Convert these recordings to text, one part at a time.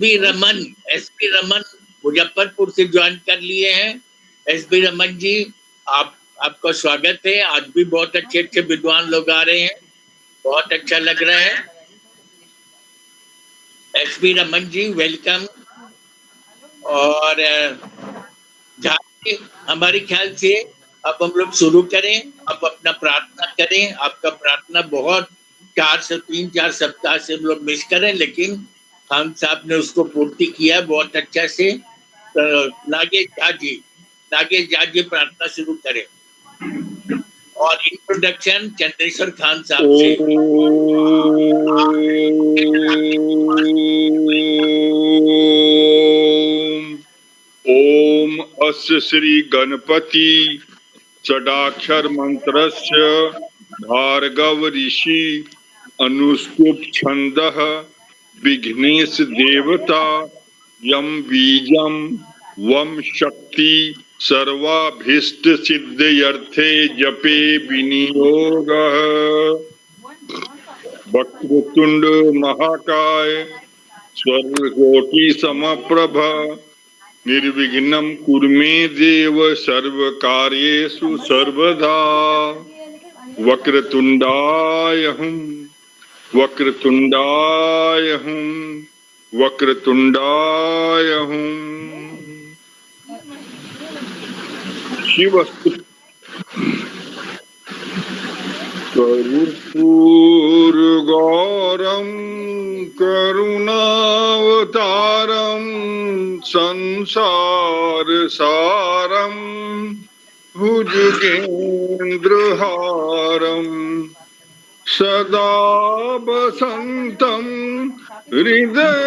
SP Raman Muzaffarpur से join कर लिए हैं। एसपी रमन जी, आपका स्वागत है। आज भी बहुत अच्छे अच्छे विद्वान लोग आ रहे हैं, बहुत अच्छा लग रहा है। SP Raman ji, welcome. और हमारे ख्याल से अब हम लोग शुरू करें। अब अपना प्रार्थना करें। आपका प्रार्थना बहुत 3-4 सप्ताह से हम लोग मिस करें, लेकिन खान साहब ने उसको पूर्ति किया बहुत अच्छा से। नागेश झा जी प्रार्थना शुरू करें। और इंट्रोडक्शन चंद्रेश्वर खान साहब से। ओम अस्य श्री गणपति षडाक्षर मंत्रस्य भार्गव ऋषि अनुष्टुप छंदः विघ्नेश देवता यम बीजम वम शक्ति सर्वाभीष्ट सिद्धयर्थे जपे विनियोगः। वक्रतुंड महाकाय स्वर्गकोटि समप्रभ निर्विघ्नं कुरु मे देव सर्वकार्येषु सर्वदा। वक्रतुंडाय हूं वक्रतुंडाय हूं वक्रतुंडाय हूं। शिवस्तु कर्पूरगौरं करुणावतारं संसारसारं भुजगेन्द्रहारं सदा वसन्तं हृदयारविन्दे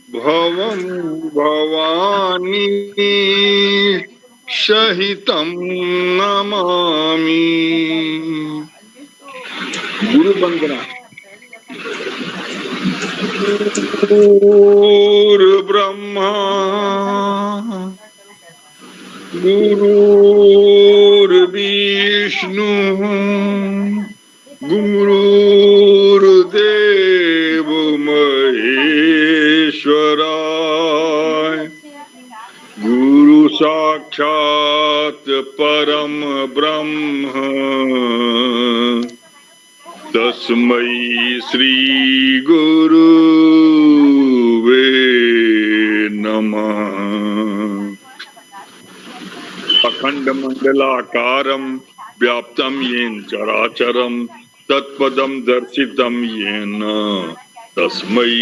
भवं भवानी सहितं नमामि। गुरु वंदना। गुरुर्ब्रह्मा गुरुर्विष्णुः गुरुर्देव महेश्वराय गुरु साक्षात् परम ब्रह्म तस्मै श्री गुरुवे नमः। अखंड मंडलाकारं व्याप्तं येन चराचरं तत्पदं दर्शितं येन तस्मै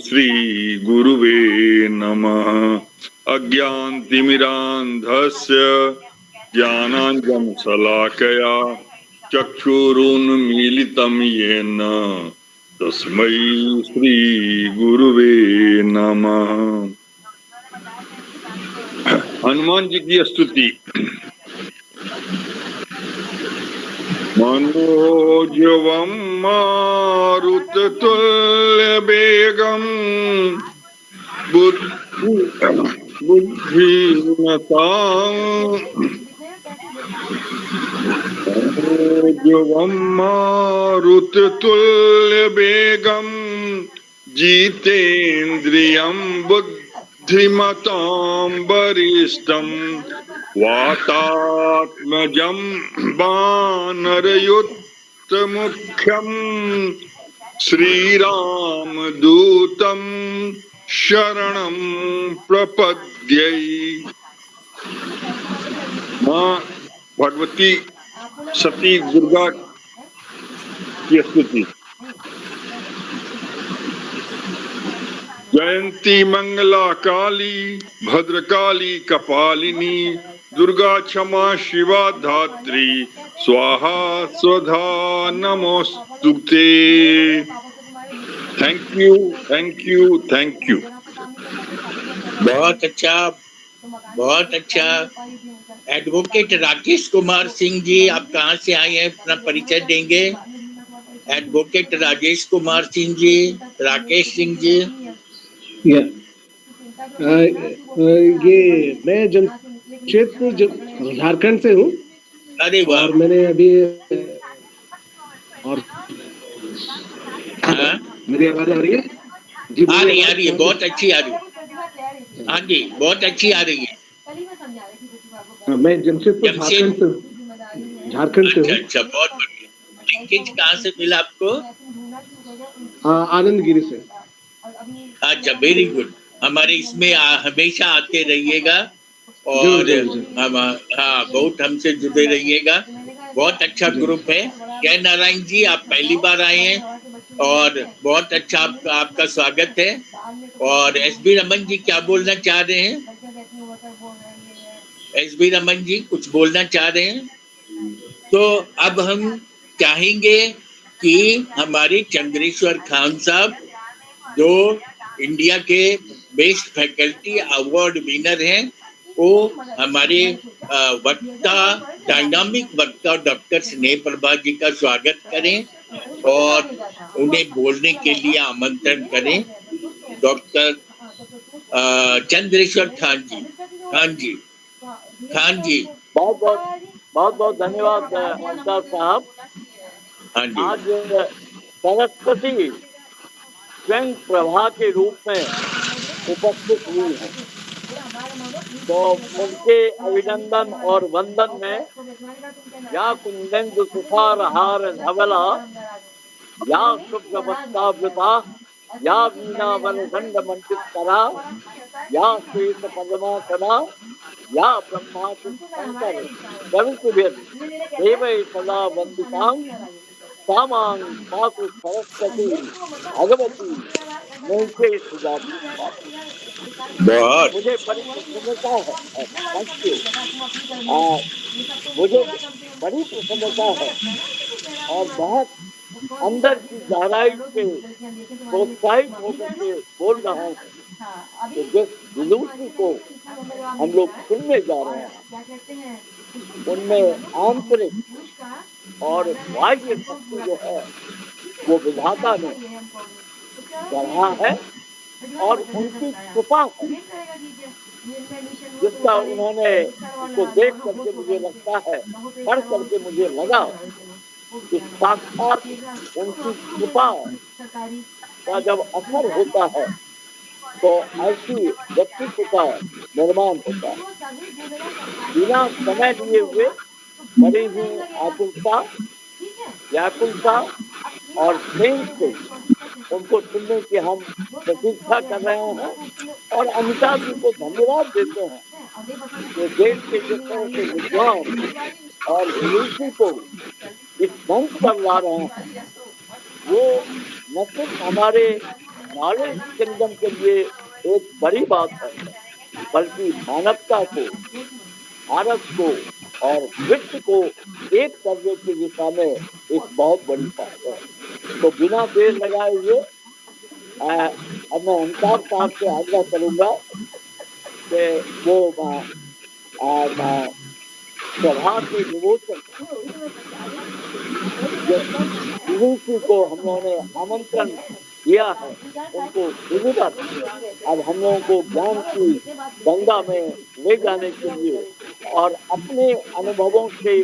श्री गुरुवे नमः। अज्ञानतिमिरान्धस्य ज्ञानाञ्जनशलाकया चक्षुरुन्मीलितं येन तस्मै श्री गुरुवे नमः। हनुमान जी की स्तुति। मनोजवं मारुततुल्यवेगं मनोजवं मारुततुल्यवेगं जितेन्द्रियं बुद्धिमतां वरिष्ठं वातात्मजं वानरयुतमुख्यं श्रीरामदूतं शरणं प्रपद्ये। माँ भगवती सती दुर्गा की स्तुति। जयंती मंगला काली भद्रकाली कपालिनी दुर्गा क्षमा शिवा धात्री स्वाहा स्वधा नमोस्तुते। Thank you thank you thank you. बहुत अच्छा, बहुत अच्छा। एडवोकेट राकेश कुमार सिंह जी, आप कहाँ से आए हैं, अपना परिचय देंगे? एडवोकेट राजेश कुमार सिंह जी, राकेश सिंह जी। ये मैं जमशेदपुर झारखंड से हूँ। अरे वाह। और मैंने अभी और मेरी आवाज आ रही है जी? आ रही है, बहुत अच्छी आ रही है। हाँ जी, बहुत अच्छी आ रही है। मैं जमशेदपुर जमशेद, झारखंड से अच्छा हूँ। अच्छा, बहुत बढ़िया। लिंकेज कहाँ से मिला आपको? आनंद गिरी से। अच्छा, वेरी गुड। हमारे इसमें हमेशा आते रहिएगा जरूर और जरूर हम, हाँ, बहुत हमसे जुड़े रहिएगा। बहुत अच्छा जरूर। ग्रुप है। जय नारायण जी, आप पहली बार आए हैं और बहुत अच्छा आपका स्वागत है। और एसबी रमन जी क्या बोलना चाह रहे हैं? एसबी रमन जी कुछ बोलना चाह रहे हैं? तो अब हम चाहेंगे कि हमारे चंद्रेश्वर खान साहब, जो इंडिया के बेस्ट फैकल्टी अवार्ड विनर हैं, वो हमारे वक्ता, डायनामिक वक्ता डॉक्टर स्नेह प्रभा जी का स्वागत करें और उन्हें बोलने के लिए आमंत्रण करें। डॉक्टर चंद्रेश्वर खान जी। खान जी, खान जी। बहुत बहुत धन्यवाद अमिताभ साहब। हाँ जी, आज सरस्वती स्वयं प्रभा के रूप में उपस्थित हुई है, तो उनके अभिनंदन और वंदन में या कुंदेन्दु सुखार हार धवला, या शुभ्रवस्त्रावृता, या वीणा वरदंड मंडित करा, या श्वेत पद्मासना, या ब्रह्माच्युत शंकर कविकुबेर देवै सदा वंदितां सामां पातु सरस्वती भगवती मुझे सुजाति। बहुत मुझे बड़ी प्रसन्नता है, थैंक यू। मुझे बड़ी प्रसन्नता है और बहुत अंदर की गहराई से प्रोत्साहित होकर के बोल रहा हूँ कि जिस विदुषी को हम लोग सुनने जा रहे हैं, उनमें आंतरिक और बाह्य शक्ति जो है वो विधाता ने गढ़ा है और उनकी कृपा है, जिसका उन्होंने उसको देख करके मुझे लगता है, पढ़ करके मुझे लगा कि साक्षात उनकी कृपा का जब असर होता है तो ऐसी व्यक्तित्व का निर्माण होता है। बिना समय लिए हुए बड़ी ही आकुलता, व्याकुलता और प्रेम से उनको सुनने की हम प्रतीक्षा कर रहे हैं और अमिताभ जी को धन्यवाद देते हैं कि देश के जिस तरह से विद्वान और विदुषी को इस मंच पर ला रहे हैं, वो न सिर्फ हमारे नॉलेज किंगडम के लिए एक बड़ी बात है, बल्कि मानवता को, भारत को और विश्व को एक करने की दिशा में एक बहुत बड़ी बात है। तो बिना देर लगाए हुए अब मैं अमिताभ साहब से आग्रह करूंगा कि वो प्रभा के विमोचन विदुषी को हम लोगों ने आमंत्रण दिया है, उनको विधिवत अब हम लोगों को ज्ञान की गंगा में ले जाने के लिए और अपने अनुभवों से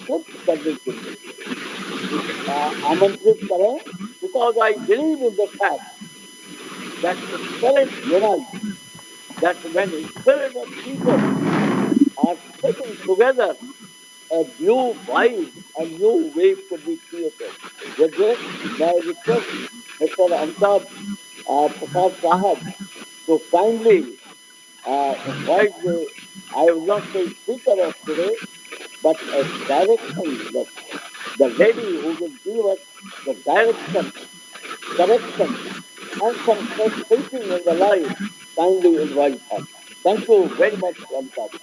शुद्ध करने के लिए आमंत्रित करें, because I believe in the fact that the spirit unites, that when the spirit of people are sitting together, a new vibe, a new wave could be created. With this, I request Mr. Amitabh Prasad Sahab to kindly invite the, I will not say speaker of today, but a direction, the lady who will give us the direction, correction, and some fresh thinking in the life, kindly invite her. Thank you very much, Amitabh.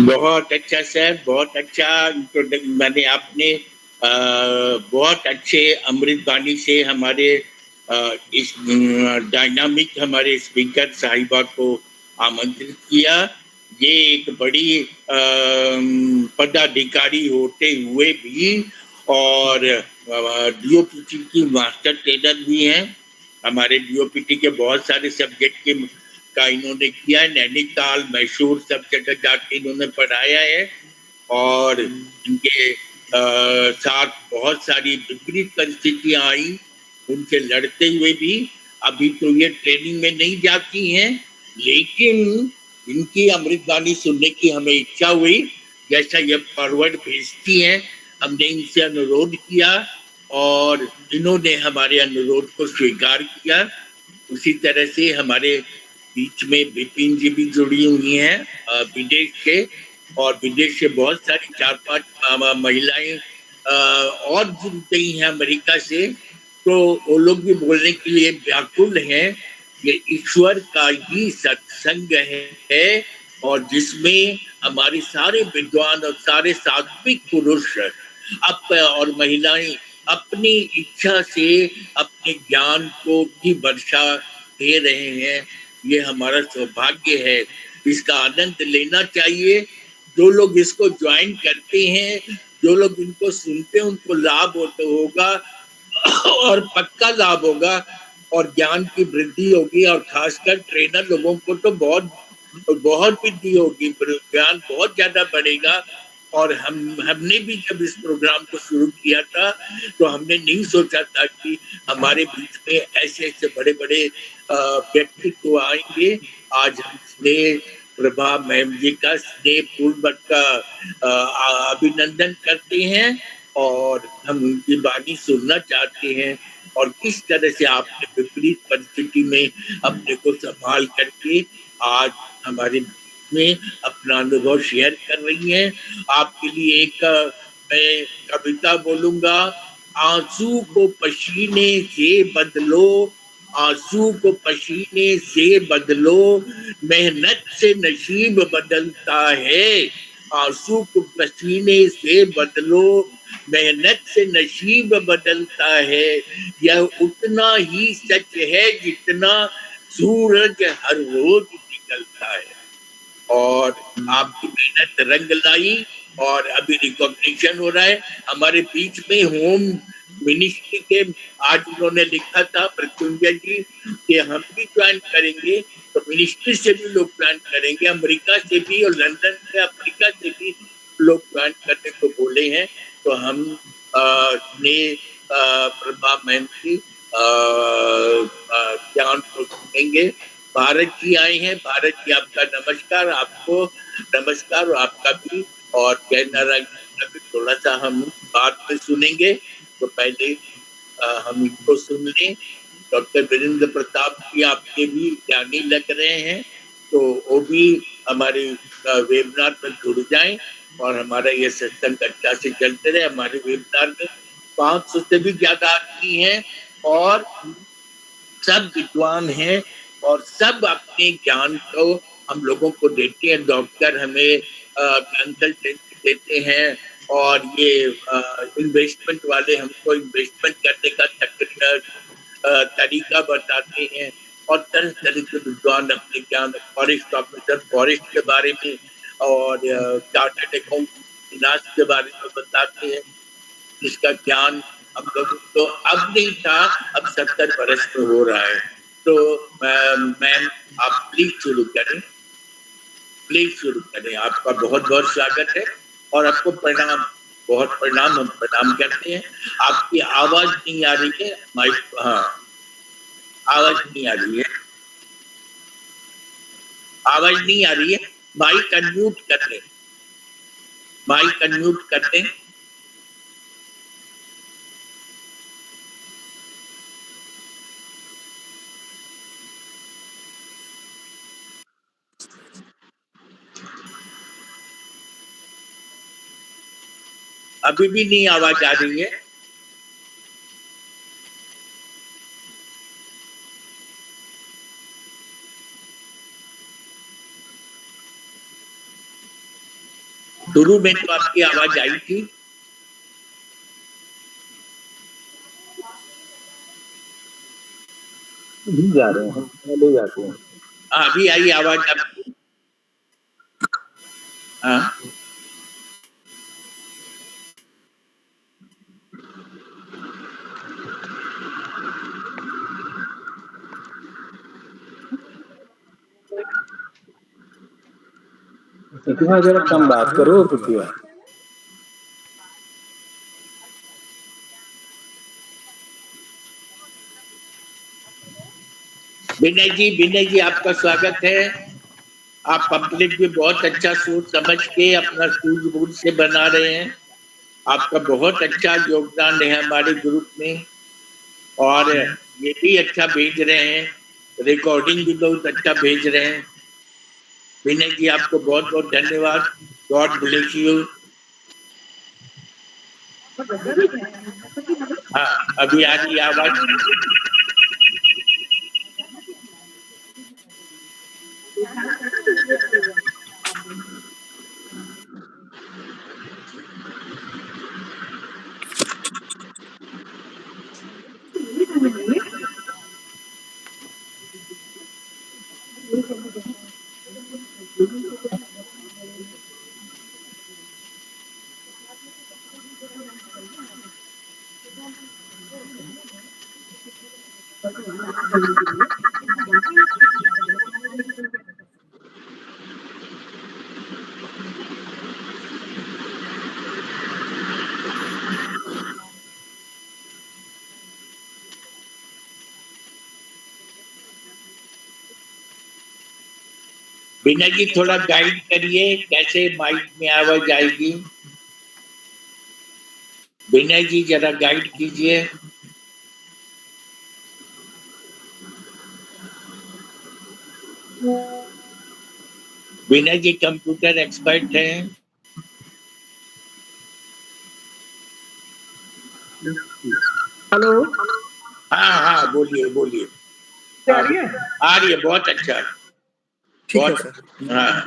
बहुत अच्छा sir, बहुत अच्छा मैंने आपने बहुत अच्छे अमृत वाणी से हमारे इस डायनामिक हमारे स्पीकर साहिबा को आमंत्रित किया। ये एक बड़ी पदाधिकारी होते हुए भी और डीओपीटी की मास्टर ट्रेनर भी हैं। हमारे डीओपीटी के बहुत सारे सब्जेक्ट के का इन्होंने किया, नैनीताल, मैसूर सब जगह जाके इन्होंने पढ़ाया है और इनके साथ बहुत सारी विपरीत परिस्थितियां आई, उनसे लड़ते हुए भी। अभी तो ये ट्रेनिंग में नहीं जाती हैं, लेकिन इनकी अमृतवाणी सुनने की हमें इच्छा हुई। जैसा ये फॉरवर्ड भेजती हैं, हमने इनसे अनुरोध किया और इन्होंने हमारे अनुरोध को स्वीकार किया। उसी तरह से हमारे बीच में विपिन जी भी जुड़ी हुई हैं विदेश से, और विदेश से बहुत सारी 4-5 महिलाएं और जुड़ गई हैं अमेरिका से। तो वो लोग भी बोलने के लिए व्याकुल हैं। ये ईश्वर का ही सत्संग है और जिसमें हमारे सारे विद्वान और सारे सात्विक पुरुष और महिलाएं अपनी इच्छा से अपने ज्ञान को की वर्षा दे रहे हैं। ये हमारा सौभाग्य है, इसका आनंद लेना चाहिए। जो लोग इसको ज्वाइन करते हैं, जो लोग इनको सुनते हैं, उनको लाभ होगा और पक्का लाभ होगा और ज्ञान की वृद्धि होगी। और खासकर ट्रेनर लोगों को तो बहुत बहुत वृद्धि होगी, ज्ञान बहुत ज्यादा बढ़ेगा। और हमने भी जब इस प्रोग्राम को शुरू किया था तो हमने नहीं सोचा था कि हमारे बीच में ऐसे ऐसे बड़े बड़े व्यक्तित्व आएंगे। आज हम स्नेह प्रभा मैम जी का स्नेह पूर्वक का अभिनंदन करते हैं और हम उनकी वाणी सुनना चाहते हैं और किस तरह से आपने विपरीत परिस्थिति में अपने को संभाल करके आज हमारे में अपना अनुभव शेयर कर रही हैं। आपके लिए एक मैं कविता बोलूंगा। आंसू को पसीने से बदलो, आंसू को पसीने से बदलो, मेहनत से नसीब बदलता है। आंसू को पसीने से बदलो, मेहनत से नसीब बदलता है। यह उतना ही सच है जितना सूरज हर रोज निकलता है। और आपकी मेहनत रंग लाई और अभी रिकॉग्निशन हो रहा है। हमारे बीच में होम मिनिस्ट्री के आज उन्होंने लिखा था मृत्युंजय जी कि हम भी ज्वाइन करेंगे, तो मिनिस्ट्री से भी लोग ज्वाइन करेंगे, अमेरिका से भी और लंदन से अफ्रीका से भी लोग ज्वाइन करने को बोले हैं। तो हम ने प्रभा मैम की ज्ञान को सुनेंगे। भारत जी आए हैं। भारत जी आपका नमस्कार, आपको नमस्कार और आपका भी। और जय नारायण का भी थोड़ा सा हम बाद में सुनेंगे, तो पहले हम इनको सुन लें। डॉक्टर वीरेंद्र प्रताप जी आपके भी ज्ञानी लग रहे हैं, तो वो भी हमारे वेबिनार में जुड़ जाएं और हमारा ये सत्संग अच्छा से चलते रहे। हमारे वेबिनार में 500 से भी ज्यादा आदमी हैं और सब विद्वान हैं और सब अपने ज्ञान को हम लोगों को देते हैं। डॉक्टर हमें कंसल्टेंसी देते हैं और ये इन्वेस्टमेंट वाले हमको इन्वेस्टमेंट करने का तरीका बताते हैं और तरह तरह के विद्वान अपने ज्ञान, फॉरेस्ट ऑफिसर फॉरेस्ट के बारे में और चार्टर्ड अकाउंट फिनांस के बारे में बताते हैं, जिसका ज्ञान हम लोगों को अब नहीं था, अब 70 वर्ष में हो रहा है। तो मैम आप प्लीज शुरू करें, प्लीज शुरू करें। आपका बहुत बहुत स्वागत है और आपको प्रणाम, बहुत प्रणाम, हम प्रणाम करते हैं। आपकी आवाज नहीं आ रही है माइक, हाँ आवाज नहीं आ रही है, आवाज नहीं आ रही है। माइक अनम्यूट कर लें, माइक अनम्यूट कर दें। अभी भी नहीं आवाज आ रही है। शुरू में तो आपकी आवाज आई थी। जा रहे हैं, ले जाते हैं। अभी आई आवाज आपकी। हाँ इतना जरा कम बात करो कुतिया। विनय जी आपका स्वागत है। आप पम्पलेट भी बहुत अच्छा सोच समझ के अपना सूझबूझ से बना रहे हैं। आपका बहुत अच्छा योगदान है हमारे ग्रुप में, और ये भी अच्छा भेज रहे हैं, रिकॉर्डिंग भी बहुत अच्छा भेज रहे हैं। विनय जी आपको बहुत बहुत धन्यवाद। God bless you. हाँ, अभी आ रही आवाज। विनय जी थोड़ा गाइड करिए कैसे माइक में आवाज आएगी। विनय जी जरा गाइड कीजिए। विनय जी कंप्यूटर एक्सपर्ट हैं। हेलो, हाँ बोलिए बोलिए। आ रही है? आ रही है, बहुत अच्छा। ठीक है बहुत, सर। हाँ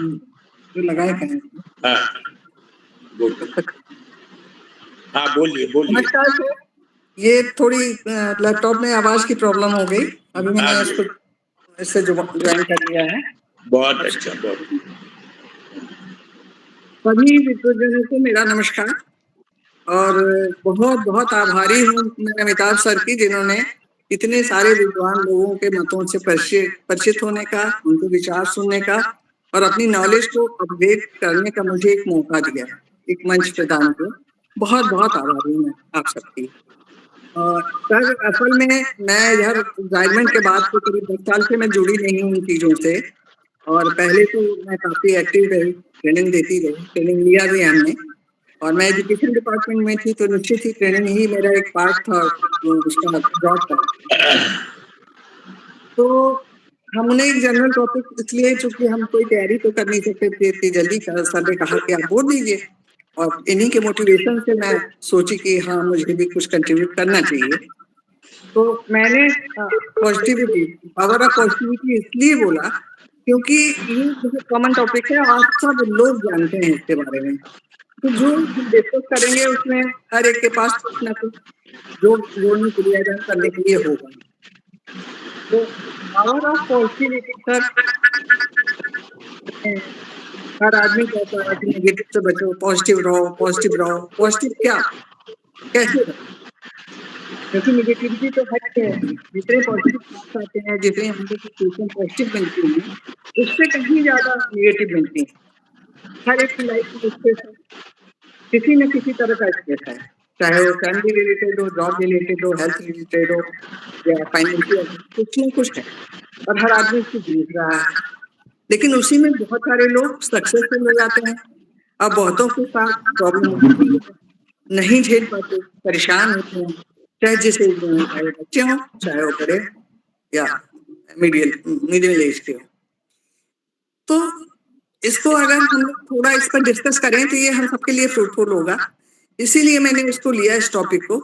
तो लगाए कहें। हाँ बोलिए। हाँ बोलिए बोलिए। नमस्कार सर। ये थोड़ी लैपटॉप में आवाज की प्रॉब्लम हो गई। अभी मैंने हाँ इसको इससे ज्वाइन कर लिया है। बहुत अच्छा, बहुत। सभी विद्वजनों को मेरा नमस्कार, और बहुत बहुत आभारी हूँ मैं अमिताभ सर की, जिन्होंने इतने सारे विद्वान लोगों के मतों से परिचित होने का, उनके विचार सुनने का और अपनी नॉलेज को अपडेट करने का मुझे एक मौका दिया, एक मंच प्रदान किया। बहुत बहुत आभारी हूँ मैं आप सबकी। सर असल में मैं इधर रिटायरमेंट के बाद तो करीब 10 साल से मैं जुड़ी नहीं हूँ इन चीज़ों से, और पहले तो मैं काफ़ी एक्टिव रही, ट्रेनिंग देती रही, ट्रेनिंग लिया भी हमने, और मैं एजुकेशन डिपार्टमेंट में थी तो निश्चित ही ट्रेनिंग ही मेरा एक पार्ट था उसका जॉब का। तो हमने एक जनरल टॉपिक इसलिए, चूंकि हम कोई तैयारी तो कर नहीं सकते थे इतनी जल्दी, सर ने कहा कि आप बोल दीजिए, और इन्हीं के मोटिवेशन से मैं सोची कि हाँ मुझे भी कुछ कंट्रीब्यूट करना चाहिए। तो मैंने पॉजिटिविटी, पावर ऑफ पॉजिटिविटी इसलिए बोला क्योंकि ये बहुत कॉमन टॉपिक है, आप सब लोग जानते हैं इसके बारे में। तो जो हम डिस्कस करेंगे उसमें हर एक के पास कुछ ना कुछ जो जोड़ने के लिए, ऐड करने के लिए होगा। तो पावर ऑफ पॉजिटिविटी सर, हर आदमी कहता है कि नेगेटिव से बचो, पॉजिटिव रहो, पॉजिटिव रहो। पॉजिटिव क्या, कैसे रहो? क्योंकि नेगेटिविटी तो है, जितने पॉजिटिव आते हैं, जितने हमको सिचुएशन पॉजिटिव मिलती है, उससे कहीं ज्यादा नेगेटिव मिलती है। हर एक की लाइफ में स्ट्रेस है, किसी न किसी तरह का स्ट्रेस है, चाहे वो फैमिली रिलेटेड हो, जॉब रिलेटेड हो, हेल्थ रिलेटेड हो, या फाइनेंशियल, कुछ न कुछ है, और हर आदमी उसको जूझ रहा है। लेकिन उसी में बहुत सारे लोग सक्सेसफुल हो जाते हैं, और बहुतों के साथ प्रॉब्लम होती है, नहीं झेल पाते, परेशान होते हैं, चाहे जिस एज में हो, चाहे बच्चे हों, चाहे वो बड़े या मिडिल एज के हो। तो इसको अगर हम लोग थोड़ा इस पर डिस्कस करें तो ये हम सबके लिए फ्रूटफुल होगा, इसीलिए मैंने इसको लिया इस टॉपिक को।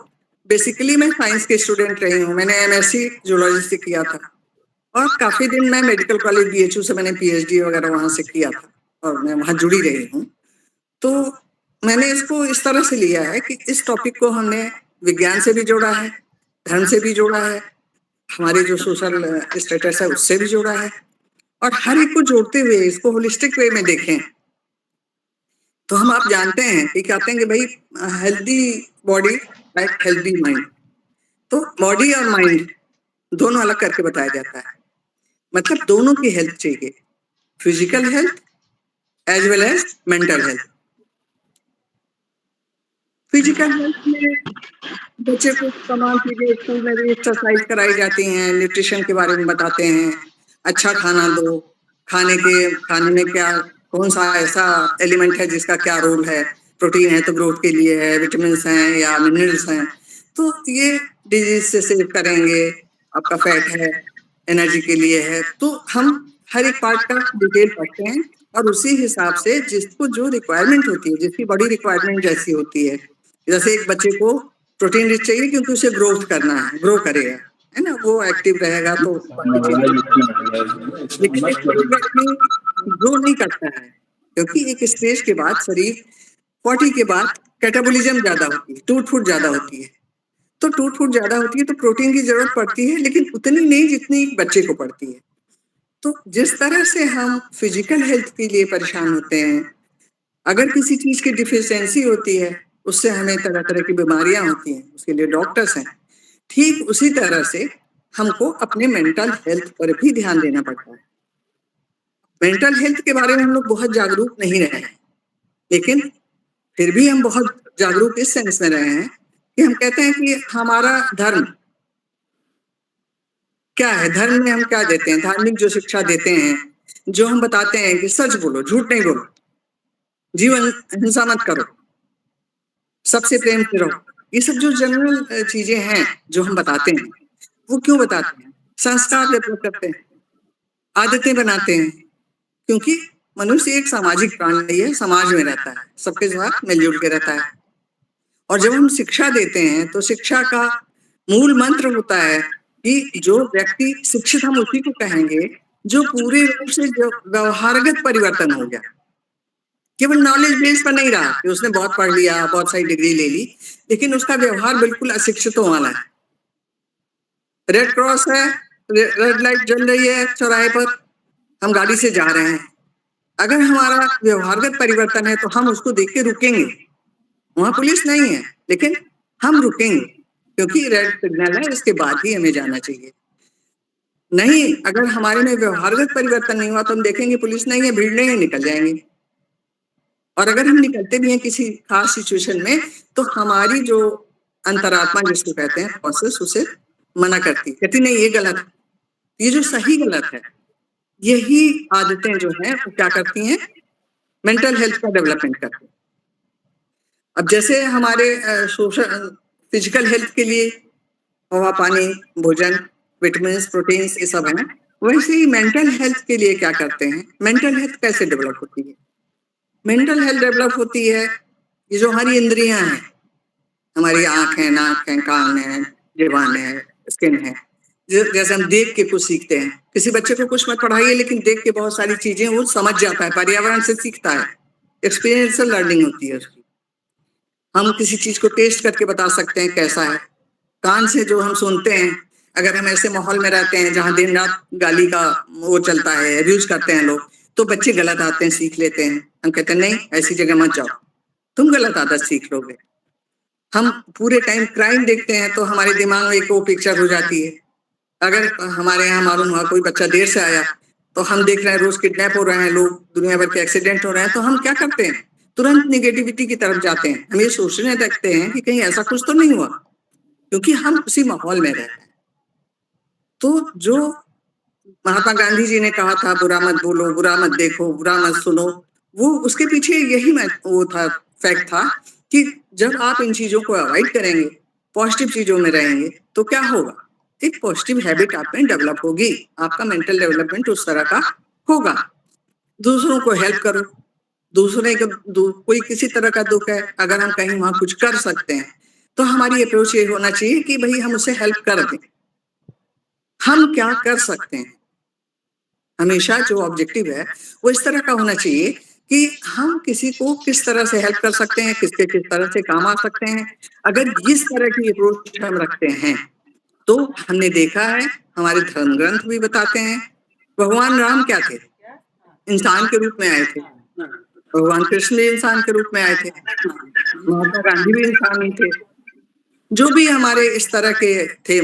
बेसिकली मैं साइंस के स्टूडेंट रही हूँ, मैंने MSc जूलॉजी से किया था, और काफी दिन मैं मेडिकल कॉलेज BHU से मैंने PhD वगैरह वहां से किया था, और मैं वहां जुड़ी रही हूँ। तो मैंने इसको इस तरह से लिया है कि इस टॉपिक को हमने विज्ञान से भी जोड़ा है, धर्म से भी जोड़ा है, हमारे जो सोशल स्टेटस है उससे भी जोड़ा है, और हर एक को जोड़ते हुए इसको होलिस्टिक वे में देखें। तो हम आप जानते हैं कि कहते हैं कि भाई healthy body like healthy mind, तो बॉडी और माइंड दोनों अलग करके बताया जाता है, मतलब दोनों की हेल्थ चाहिए, physical health as well as mental health. Physical health में बच्चे को तमाम चीजें स्कूल में भी एक्सरसाइज कराई जाती हैं, न्यूट्रिशन के बारे में बताते हैं, अच्छा खाना दो, खाने में क्या कौन सा ऐसा एलिमेंट है जिसका क्या रोल है, प्रोटीन है तो ग्रोथ के लिए है, विटामिन हैं या मिनरल्स हैं, तो ये डिजीज से सेव करेंगे, आपका फैट है एनर्जी के लिए है। तो हम हर एक पार्ट का डिटेल पढ़ते हैं और उसी हिसाब से जिसको जो रिक्वायरमेंट होती है, जिसकी बड़ी रिक्वायरमेंट जैसी होती है, जैसे एक बच्चे को प्रोटीन रिच चाहिए क्योंकि उसे ग्रोथ करना है, ग्रो करेगा, है ना, वो एक्टिव रहेगा तो लेकिन एक ग्रो नहीं करता है, क्योंकि एक स्टेज के बाद शरीर 40 के बाद कैटाबोलिज्म ज्यादा होती है, टूट फूट ज्यादा होती है। तो टूट फूट ज्यादा होती है तो प्रोटीन की जरूरत पड़ती है, लेकिन उतनी नहीं जितनी एक बच्चे को पड़ती है। तो जिस तरह से हम फिजिकल हेल्थ के लिए परेशान होते हैं, अगर किसी चीज की डिफिशियंसी होती है उससे हमें तरह तरह की बीमारियां होती हैं, उसके लिए डॉक्टर्स हैं। ठीक उसी तरह से हमको अपने मेंटल हेल्थ पर भी ध्यान देना पड़ता है। मेंटल हेल्थ के बारे में हम लोग बहुत जागरूक नहीं रहे हैं, लेकिन फिर भी हम बहुत जागरूक इस सेंस में रहे हैं कि हम कहते हैं कि हमारा धर्म क्या है, धर्म में हम क्या देते हैं, धार्मिक जो शिक्षा देते हैं, जो हम बताते हैं कि सच बोलो, झूठ नहीं बोलो, जीवन हिंसा मत करो, सबसे प्रेम से रहो, ये सब जो जनरल चीजें हैं जो हम बताते हैं, वो क्यों बताते हैं? संस्कार डेवलप करते हैं, आदतें बनाते हैं, क्योंकि मनुष्य एक सामाजिक प्राणी है, समाज में रहता है, सबके साथ मिलजुल के रहता है। और जब हम शिक्षा देते हैं तो शिक्षा का मूल मंत्र होता है कि जो व्यक्ति शिक्षित, हम उसी को कहेंगे जो पूरे रूप से जो व्यवहारगत परिवर्तन हो गया, केवल नॉलेज बेस पर नहीं रहा कि उसने बहुत पढ़ लिया, बहुत सारी डिग्री ले ली, लेकिन उसका व्यवहार बिल्कुल अशिक्षितों वाला है। रेड क्रॉस है, रेड लाइट जल रही है चौराहे पर, हम गाड़ी से जा रहे हैं, अगर हमारा व्यवहारगत परिवर्तन है तो हम उसको देख के रुकेंगे। वहां पुलिस नहीं है लेकिन हम रुकेंगे क्योंकि रेड सिग्नल है, इसके बाद ही हमें जाना चाहिए। नहीं, अगर हमारे में व्यवहारगत परिवर्तन नहीं हुआ तो हम देखेंगे पुलिस नहीं है, भीड़ नहीं है, निकल जाएंगे। और अगर हम निकलते भी हैं किसी खास सिचुएशन में तो हमारी जो अंतरात्मा जिसको कहते हैं प्रोसेस उसे मना करती, कहती नहीं ये गलत है, ये जो सही गलत है। यही आदतें जो हैं वो क्या करती हैं, मेंटल हेल्थ का डेवलपमेंट करती हैं। अब जैसे हमारे सोशल फिजिकल हेल्थ के लिए हवा, पानी, भोजन, विटामिन, प्रोटीन ये सब है, वैसे ही मेंटल हेल्थ के लिए क्या करते हैं, मेंटल हेल्थ कैसे डेवलप होती है? मेंटल हेल्थ डेवलप होती है, ये जो हमारी इंद्रियां हैं, हमारी आंख है, नाक है, कान है, जुबान है, स्किन है, जैसे हम देख के कुछ सीखते हैं। किसी बच्चे को कुछ मत पढ़ाइए, लेकिन देख के बहुत सारी चीजें वो समझ जाता है, पर्यावरण से सीखता है, एक्सपीरियंशियल लर्निंग होती है उसकी। हम किसी चीज को टेस्ट करके बता सकते हैं कैसा है। कान से जो हम सुनते हैं, अगर हम ऐसे माहौल में रहते हैं जहाँ दिन रात गाली का वो चलता है, अब्यूज करते हैं लोग, तो बच्चे गलत आते हैं सीख लेते हैं। हम कहते हैं नहीं ऐसी जगह मत जाओ, तुम गलत आदत सीख लोगे। हम पूरे टाइम क्राइम देखते हैं तो हमारे दिमाग में एक वो पिक्चर हो जाती है। अगर हमारे यहाँ मालूम हुआ कोई बच्चा देर से आया तो हम देख रहे हैं रोज किडनैप हो रहे हैं लोग, दुनिया भर के एक्सीडेंट हो रहे हैं, तो हम क्या करते हैं, तुरंत निगेटिविटी की तरफ जाते हैं। हम ये सोचने लगते हैं कि कहीं ऐसा कुछ तो नहीं हुआ, क्योंकि हम उसी माहौल में रहते हैं। तो जो महात्मा गांधी जी ने कहा था बुरा मत बोलो, बुरा मत देखो, बुरा मत सुनो, वो उसके पीछे यही वो था, फैक्ट था कि जब आप इन चीजों को अवॉइड करेंगे, पॉजिटिव चीजों में रहेंगे, तो क्या होगा, एक पॉजिटिव हैबिट आप में डेवलप होगी, आपका मेंटल डेवलपमेंट उस तरह का होगा। दूसरों को हेल्प करो, दूसरे को कोई किसी तरह का दुख है, अगर हम कहीं वहां कुछ कर सकते हैं तो हमारी अप्रोच ये होना चाहिए कि भाई हम उसे हेल्प कर दें। हम क्या कर सकते हैं, हमेशा जो ऑब्जेक्टिव है वो इस तरह का होना चाहिए कि हम किसी को किस तरह से हेल्प कर सकते हैं, किसके किस तरह से काम आ सकते हैं। अगर इस तरह की अप्रोच हम रखते हैं तो हमने देखा है, हमारे धर्म ग्रंथ भी बताते हैं, भगवान राम क्या थे, इंसान के रूप में आए थे, भगवान कृष्ण भी इंसान के रूप में आए थे, महात्मा गांधी भी इंसान ही थे, जो भी हमारे इस तरह के थे,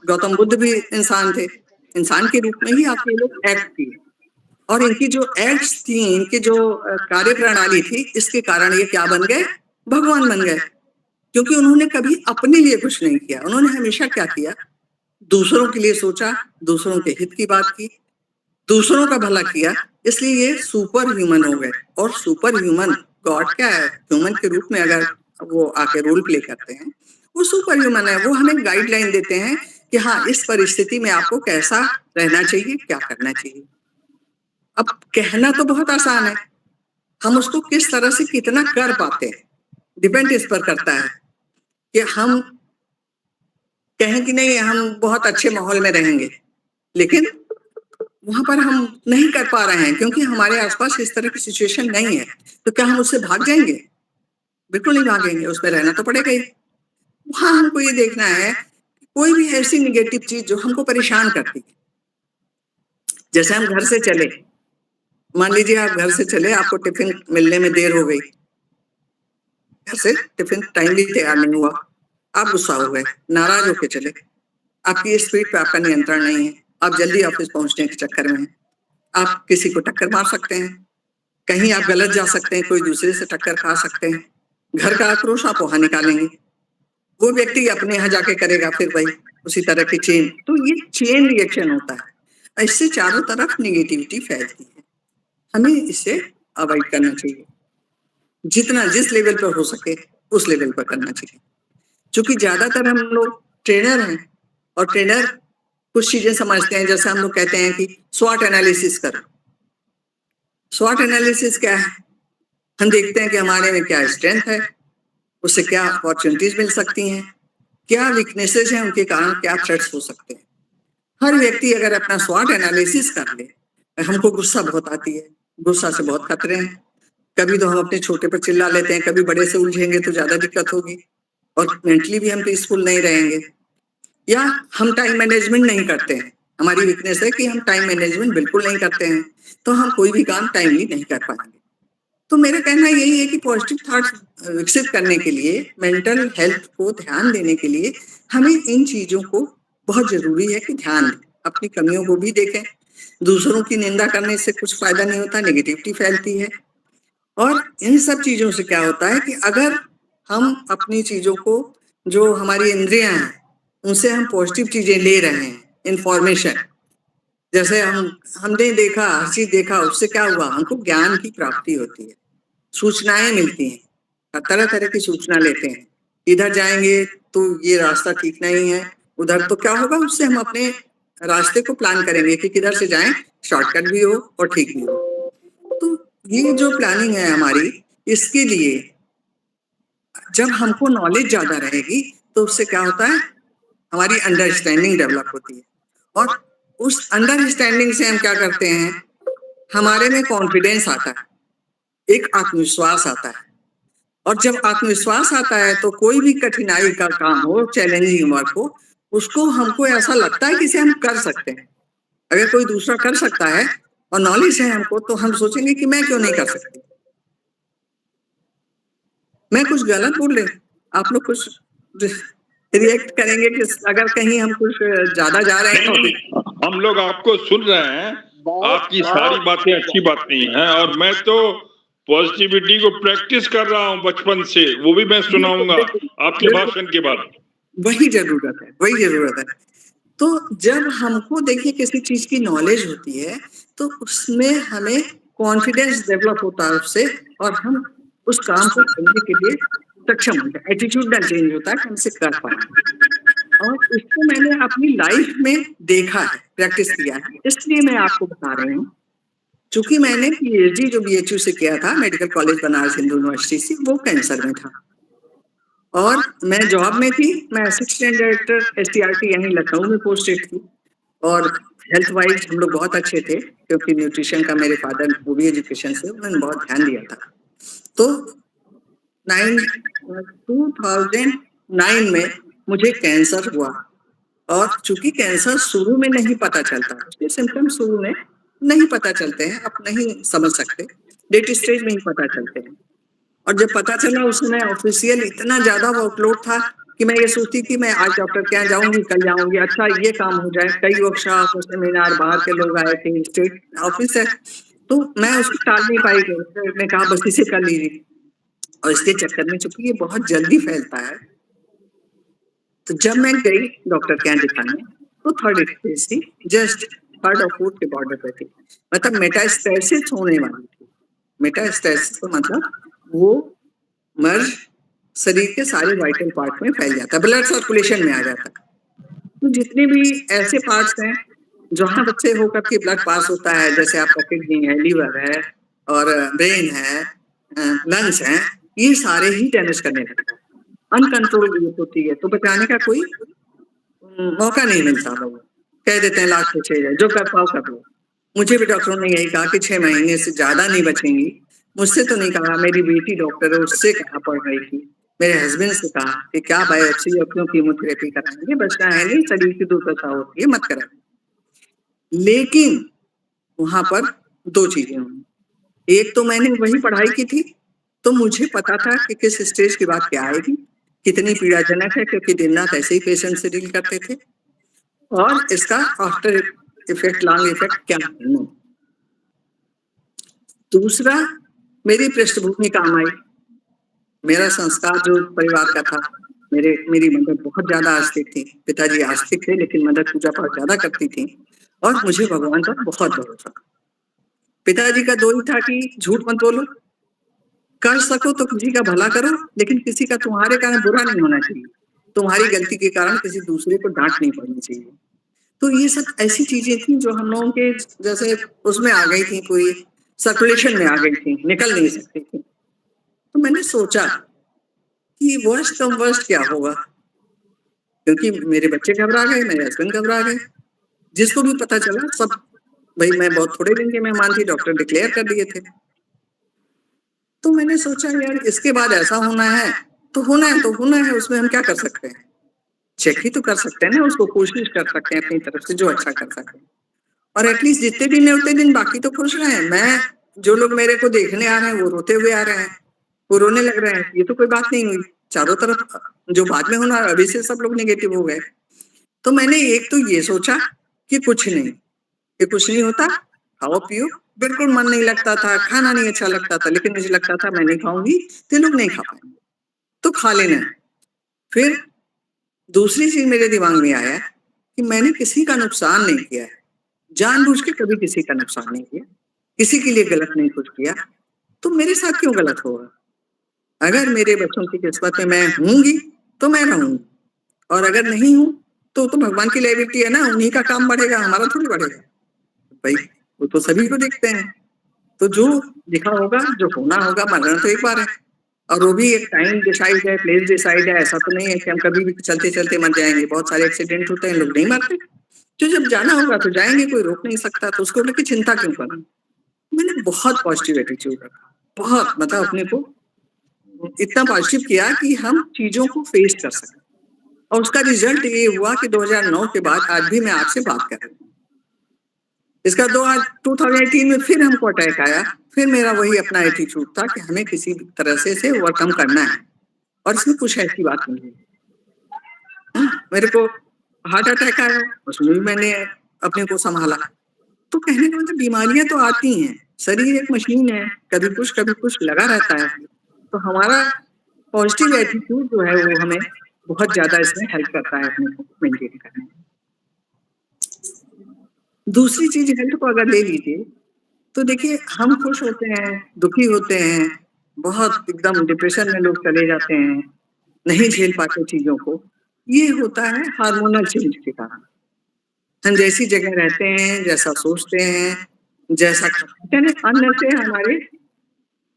गौतम बुद्ध भी इंसान थे, इंसान के रूप में ही आपके लोग एक्ट किए। और इनकी जो एक्ट्स थी, इनकी जो कार्य प्रणाली थी, इसके कारण ये क्या बन गए, भगवान बन गए, क्योंकि उन्होंने कभी अपने लिए कुछ नहीं किया, उन्होंने हमेशा क्या किया, दूसरों के लिए सोचा, दूसरों के हित की बात की, दूसरों का भला किया, इसलिए ये सुपर ह्यूमन हो गए। और सुपर ह्यूमन गॉड क्या है, ह्यूमन के रूप में अगर वो आके रोल प्ले करते हैं, वो सुपर ह्यूमन है। वो हमें गाइडलाइन देते हैं कि हाँ, इस परिस्थिति में आपको कैसा रहना चाहिए, क्या करना चाहिए। अब कहना तो बहुत आसान है, हम उसको किस तरह से कितना कर पाते हैं डिपेंड इस पर करता है कि हम कहें कि नहीं हम बहुत अच्छे माहौल में रहेंगे, लेकिन वहां पर हम नहीं कर पा रहे हैं क्योंकि हमारे आसपास इस तरह की सिचुएशन नहीं है, तो क्या हम उससे भाग जाएंगे? बिल्कुल नहीं भागेंगे, उसमें रहना तो पड़ेगा ही। वहां हमको ये देखना है कोई भी ऐसी निगेटिव चीज जो हमको परेशान करती है। जैसे हम घर से चले, मान लीजिए आप घर से चले, आपको टिफिन मिलने में देर हो गई, घर से टिफिन टाइमली तैयार नहीं हुआ, आप गुस्सा हो गए, नाराज होके चले, आपकी स्पीड पे आपका नियंत्रण नहीं है, आप जल्दी ऑफिस पहुंचने के चक्कर में हैं, आप किसी को टक्कर मार सकते हैं, कहीं आप गलत जा सकते हैं, कोई दूसरे से टक्कर खा सकते हैं, घर का आक्रोश आप वहां निकालेंगे, वो व्यक्ति अपने यहाँ जाके करेगा फिर वही उसी तरह की चेन। तो ये चेन रिएक्शन होता है, इससे चारों तरफ निगेटिविटी फैलती है। हमें इसे अवॉइड करना चाहिए, जितना जिस लेवल पर हो सके उस लेवल पर करना चाहिए। क्योंकि ज्यादातर हम लोग ट्रेनर हैं और ट्रेनर कुछ चीजें समझते हैं, जैसे हम लोग कहते हैं कि स्वॉट एनालिसिस करो। स्वॉट एनालिसिस क्या है? हम देखते हैं कि हमारे में क्या स्ट्रेंथ है, उससे क्या अपॉर्चुनिटीज मिल सकती हैं, क्या वीकनेसेस हैं, उनके कारण क्या थ्रेट्स हो सकते हैं। हर व्यक्ति अगर अपना स्वॉट एनालिसिस कर ले, हमको गुस्सा बहुत आती है, गुस्सा से बहुत खतरे हैं, कभी तो हम अपने छोटे पर चिल्ला लेते हैं, कभी बड़े से उलझेंगे तो ज्यादा दिक्कत होगी और मेंटली भी हम पीसफुल नहीं रहेंगे। या हम टाइम मैनेजमेंट नहीं करते हैं, हमारी वीकनेस है कि हम टाइम मैनेजमेंट बिल्कुल नहीं करते हैं, तो हम कोई भी काम टाइमली नहीं कर पाएंगे। तो मेरा कहना यही है कि पॉजिटिव थॉट्स विकसित करने के लिए, मेंटल हेल्थ को ध्यान देने के लिए हमें इन चीजों को बहुत जरूरी है कि ध्यान दें, अपनी कमियों को भी देखें। दूसरों की निंदा करने से कुछ फायदा नहीं होता, नेगेटिविटी फैलती है। और इन सब चीजों से क्या होता है कि अगर हम अपनी चीजों को, जो हमारी इंद्रियां हैं, उनसे हम पॉजिटिव चीजें ले रहे हैं, इंफॉर्मेशन, जैसे हमने देखा, हर चीज देखा, उससे क्या हुआ, हमको ज्ञान की प्राप्ति होती है, सूचनाएं मिलती हैं, तरह तरह की सूचना लेते हैं। इधर जाएंगे तो ये रास्ता ठीक नहीं है, उधर तो क्या होगा, उससे हम अपने रास्ते को प्लान करेंगे कि किधर से जाएं, शॉर्टकट भी हो और ठीक भी हो। तो ये जो प्लानिंग है हमारी, इसके लिए जब हमको नॉलेज ज्यादा रहेगी तो उससे क्या होता है, हमारी अंडरस्टैंडिंग डेवलप होती है। और उस अंडरस्टैंडिंग से हम क्या करते हैं, हमारे में कॉन्फिडेंस आता है, एक आत्मविश्वास आता है। और जब आत्मविश्वास आता है तो कोई भी कठिनाई का काम हो, चैलेंजिंग वर्क हो, उसको हमको ऐसा लगता है कि इसे हम कर सकते हैं। अगर कोई दूसरा कर सकता है और नॉलेज है हमको, तो हम सोचेंगे कि मैं क्यों नहीं कर सकती। मैं कुछ गलत बोल रही, आप लोग कुछ रिएक्ट करेंगे कि अगर कहीं हम कुछ ज्यादा जा रहे हैं तो? हम लोग आपको सुन रहे हैं, आपकी सारी बातें अच्छी बातें हैं, और मैं तो पॉजिटिविटी को प्रैक्टिस कर रहा हूं बचपन से, वो भी मैं सुनाऊंगा आपके भाषण के बाद। वही जरूरत है, वही जरूरत है। तो जब हमको देखिए किसी चीज की नॉलेज होती है तो उसमें हमें कॉन्फिडेंस डेवलप होता है उससे, और हम उस काम को करने के लिए सक्षम होते हैं, एटीट्यूडल चेंज होता है कि हमसे कर पाए। और इसको मैंने अपनी लाइफ में देखा है, प्रैक्टिस किया है, इसलिए मैं आपको बता रही हूँ। चूंकि मैंने पीएचडी जो बीएचयू से किया था, medical college Banaras Hindu university से, वो कैंसर में था और मैं जॉब में थी। मैं असिस्टेंट डायरेक्टर एसटीआरटी यहीं लखनऊ में पोस्टेड थी, और हेल्थ वाइज हम लोग बहुत अच्छे थे क्योंकि न्यूट्रिशन का मेरे फादर वो भी एजुकेशन से, उन्होंने बहुत ध्यान दिया था। तो 2009 में मुझे कैंसर हुआ, और चूंकि कैंसर शुरू में नहीं पता चलता, उसके सिम्टम्स शुरू में नहीं पता चलते हैं, आप नहीं समझ सकते, लेट स्टेज में ही पता चलते हैं। और जब पता चला उस समय ऑफिशियल इतना ज्यादा वर्कलोड था कि मैं ये सोचती थी मैं आज डॉक्टर के यहाँ जाऊंगी, कल जाऊंगी, अच्छा ये काम हो जाए, कई वर्कशॉप सेमिनार, बाहर के लोग आए थे, स्टेट ऑफिस है, तो मैं उसको टाल नहीं पाई, मैं कहा बस इसे कर लीजिए। और इसके चक्कर में चूंकि ये बहुत जल्दी फैलता है, तो जब मैं गई डॉक्टर के यहाँ दिखाने तो थर्ड स्टेज थी, जस्ट 3rd और 4th के बॉर्डर पे थी, मतलब मेटास्टेसिस होने वाली थी। मेटास्टेसिस का मतलब वो मर्ज शरीर के सारे वाइटल पार्ट में फैल जाता है, ब्लड सर्कुलेशन में आ जाता है। तो जितने भी ऐसे पार्ट्स हैं जहाँ बच्चे होकर के ब्लड पास होता है, जैसे आपका किडनी है, लीवर है और ब्रेन है, लंग्स हैं, ये सारे ही डैमेज करने लगता है। अनकंट्रोल ग्रोथ होती है तो बचाने का कोई मौका नहीं मिलता। लोग कह देते हैं लास्ट में 6 जो कर पाओ कर लो। मुझे भी डॉक्टरों ने यही कहा कि 6 महीने से ज्यादा नहीं बचेंगी। मुझसे तो नहीं कहा, मेरी बेटी डॉक्टर है उससे कहा, पढ़ रही थी, मेरे हस्बैंड से कहा कि क्या बायोप्सी और क्यों कीमोथेरेपी कराएंगे, बचना है नहीं, शरीर की दुर्दशा होती है, मत कराएं। लेकिन वहां पर 2 चीजें हुई। एक तो मैंने वही पढ़ाई की थी तो मुझे पता था कि किस स्टेज की बात क्या आएगी, कितनी पीड़ाजनक है, क्योंकि दिन रात ऐसे ही पेशेंट से डील करते थे, और इसका आफ्टर इफेक्ट, लॉन्ग इफेक्ट क्या है। दूसरा, मेरी पृष्ठभूमि काम आई। मेरा संस्कार जो परिवार का था, मेरी मदर बहुत ज्यादा आस्तिक थी। पिताजी आस्तिक थे लेकिन मदर पूजा पाठ ज्यादा करती थी और मुझे भगवान पर बहुत भरोसा। पिताजी का 2 ही था कि झूठ मत बोलो, कर सको तो किसी का भला करो, लेकिन किसी का तुम्हारे कारण बुरा नहीं होना चाहिए, तुम्हारी गलती के कारण किसी दूसरे को डांट नहीं पड़नी चाहिए। तो ये सब ऐसी चीजें थी जो हम लोगों के जैसे उसमें आ गई थी, पूरी सर्कुलेशन में आ गई थी, निकल नहीं सकती थी। तो मैंने सोचा कि वर्स्ट कम वर्स्ट क्या होगा, क्योंकि मेरे बच्चे घबरा गए, मेरे हस्बैंड घबरा गए, जिसको भी पता चला सब, भाई मैं बहुत थोड़े दिन के मेहमान थी, डॉक्टर डिक्लेयर कर दिए थे। तो मैंने सोचा यार इसके बाद ऐसा होना है तो होना है, तो होना है, उसमें हम क्या कर सकते हैं, चेक ही तो कर सकते हैं ना, उसको कोशिश कर सकते हैं अपनी तरफ से जो अच्छा कर सकते हैं, और एटलीस्ट जितने दिन है उतने दिन बाकी तो खुश रहे हैं। मैं, जो लोग मेरे को देखने आ रहे हैं वो रोते हुए आ रहे हैं, वो रोने लग रहे हैं, ये तो कोई बात नहीं हुई। चारों तरफ जो बाद में होना, अभी से सब लोग नेगेटिव हो गए। तो मैंने एक तो ये सोचा कि कुछ नहीं, कि कुछ नहीं होता, खाओ पियो। बिल्कुल मन नहीं लगता था, खाना नहीं अच्छा लगता था, लेकिन मुझे लगता था मैं नहीं खाऊंगी तो लोग नहीं खा पाएंगे, तो खा लेना है। फिर दूसरी चीज मेरे दिमाग में आया कि मैंने किसी का नुकसान नहीं किया है, जानबूझ के कभी किसी का नुकसान नहीं किया, किसी के लिए गलत नहीं कुछ किया, तो मेरे साथ क्यों गलत होगा। अगर मेरे बच्चों की किस्मत में मैं हूंगी तो मैं रहूंगी, और अगर नहीं हूं तो भगवान की लाइबिलिटी है ना, उन्हीं का काम बढ़ेगा, हमारा थोड़ी बढ़ेगा। भाई वो तो सभी को देखते हैं, तो जो लिखा होगा, जो होना होगा, मरना तो एक बार है, और वो भी एक टाइम डिसाइड है, प्लेस डिसाइड है। ऐसा तो नहीं है कि हम कभी भी चलते चलते मर जाएंगे, बहुत सारे एक्सीडेंट होते हैं, लोग नहीं मरते। तो जब जाना होगा तो जाएंगे, कोई रोक नहीं सकता, तो उसको लेकर चिंता क्यों करना। मैंने बहुत पॉजिटिव एटीट्यूड रखा, बहुत, मतलब अपने को इतना पॉजिटिव किया कि हम चीजों को फेस कर सकें, और उसका रिजल्ट ये हुआ कि 2009 के बाद आज भी मैं आपसे बात कर रही हूँ। इसका 2018 में फिर हमको अटैक आया, फिर मेरा वही अपना एटीट्यूड था कि हमें किसी तरह से ओवरकम करना है, और इसमें कुछ ऐसी बात नहीं है। मेरे को हार्ट अटैक आया, उसमें भी मैंने अपने को संभाला। तो कहने का मतलब बीमारियां तो आती हैं, शरीर एक मशीन है, कभी कुछ लगा रहता है। तो हमारा पॉजिटिव एटीट्यूड जो है वो हमें बहुत ज्यादा इसमें हेल्प करता है अपने को मेंटेन करने में। दूसरी चीज हेल्थ को अगर ले लीजिए तो देखिए, हम खुश होते हैं, दुखी होते हैं, बहुत एकदम डिप्रेशन में लोग चले जाते हैं, नहीं झेल पाते चीजों को। ये होता है हार्मोनल चेंज के कारण। हम जैसी जगह रहते हैं, जैसा सोचते हैं, जैसा खाते हैं, अन्न से हमारे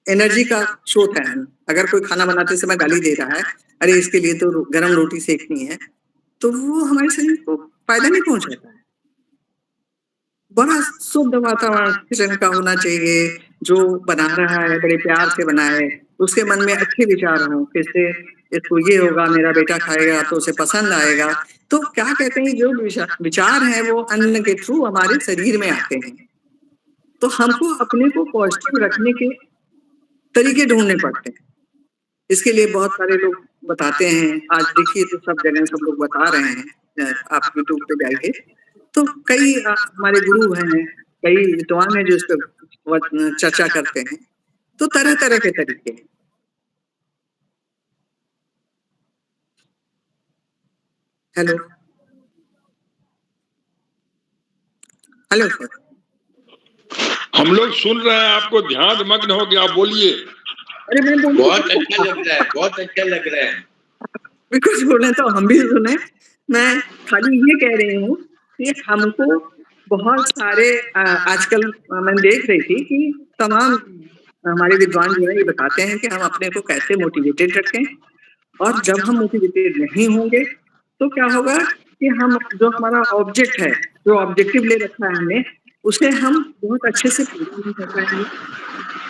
एनर्जी का स्रोत है। अगर कोई खाना बनाते समय गाली दे रहा है, अरे इसके लिए तो गरम रोटी सेकनी है, तो वो हमारे शरीर को फायदा नहीं पहुंचाता है। बड़ा शुद्ध वातावरण किचन का होना चाहिए, जो बना रहा है बड़े प्यार से बनाए, उसके मन में अच्छे विचार हों, कैसे इसको ये होगा, मेरा बेटा खाएगा तो उसे पसंद आएगा। तो क्या कहते हैं, जो विचार हैं वो अन्न के थ्रू हमारे शरीर में आते हैं। तो हमको अपने को पॉजिटिव रखने के तरीके ढूंढने पड़ते हैं। इसके लिए बहुत सारे लोग बताते हैं, आज देखिए तो सब जगह सब लोग बता रहे हैं, आप यूट्यूब पे जाइए तो कई हमारे गुरु हैं, कई विद्वान हैं जो इस पर चर्चा करते हैं। तो तरह तरह के तरीके हैं। Hello hello sir. हम लोग सुन रहे हैं, आपको ध्यान मग्न हो गया, आप बोलिए। अरे मैं बोलूं बहुत अच्छा लग रहा है, बहुत अच्छा लग रहा है। बिल्कुल सुने तो हम भी सुने। मैं खाली ये कह रही हूँ कि हमको बहुत सारे आजकल मैं देख रही थी कि तमाम हमारे विद्वान जो है ये बताते हैं कि हम अपने को कैसे मोटिवेटेड रखें, और जब हम मोटिवेटेड नहीं होंगे तो क्या होगा कि हम जो हमारा ऑब्जेक्ट है, जो ऑब्जेक्टिव ले रखा है हमने, उसे हम बहुत अच्छे से पूरा नहीं कर पाएंगे।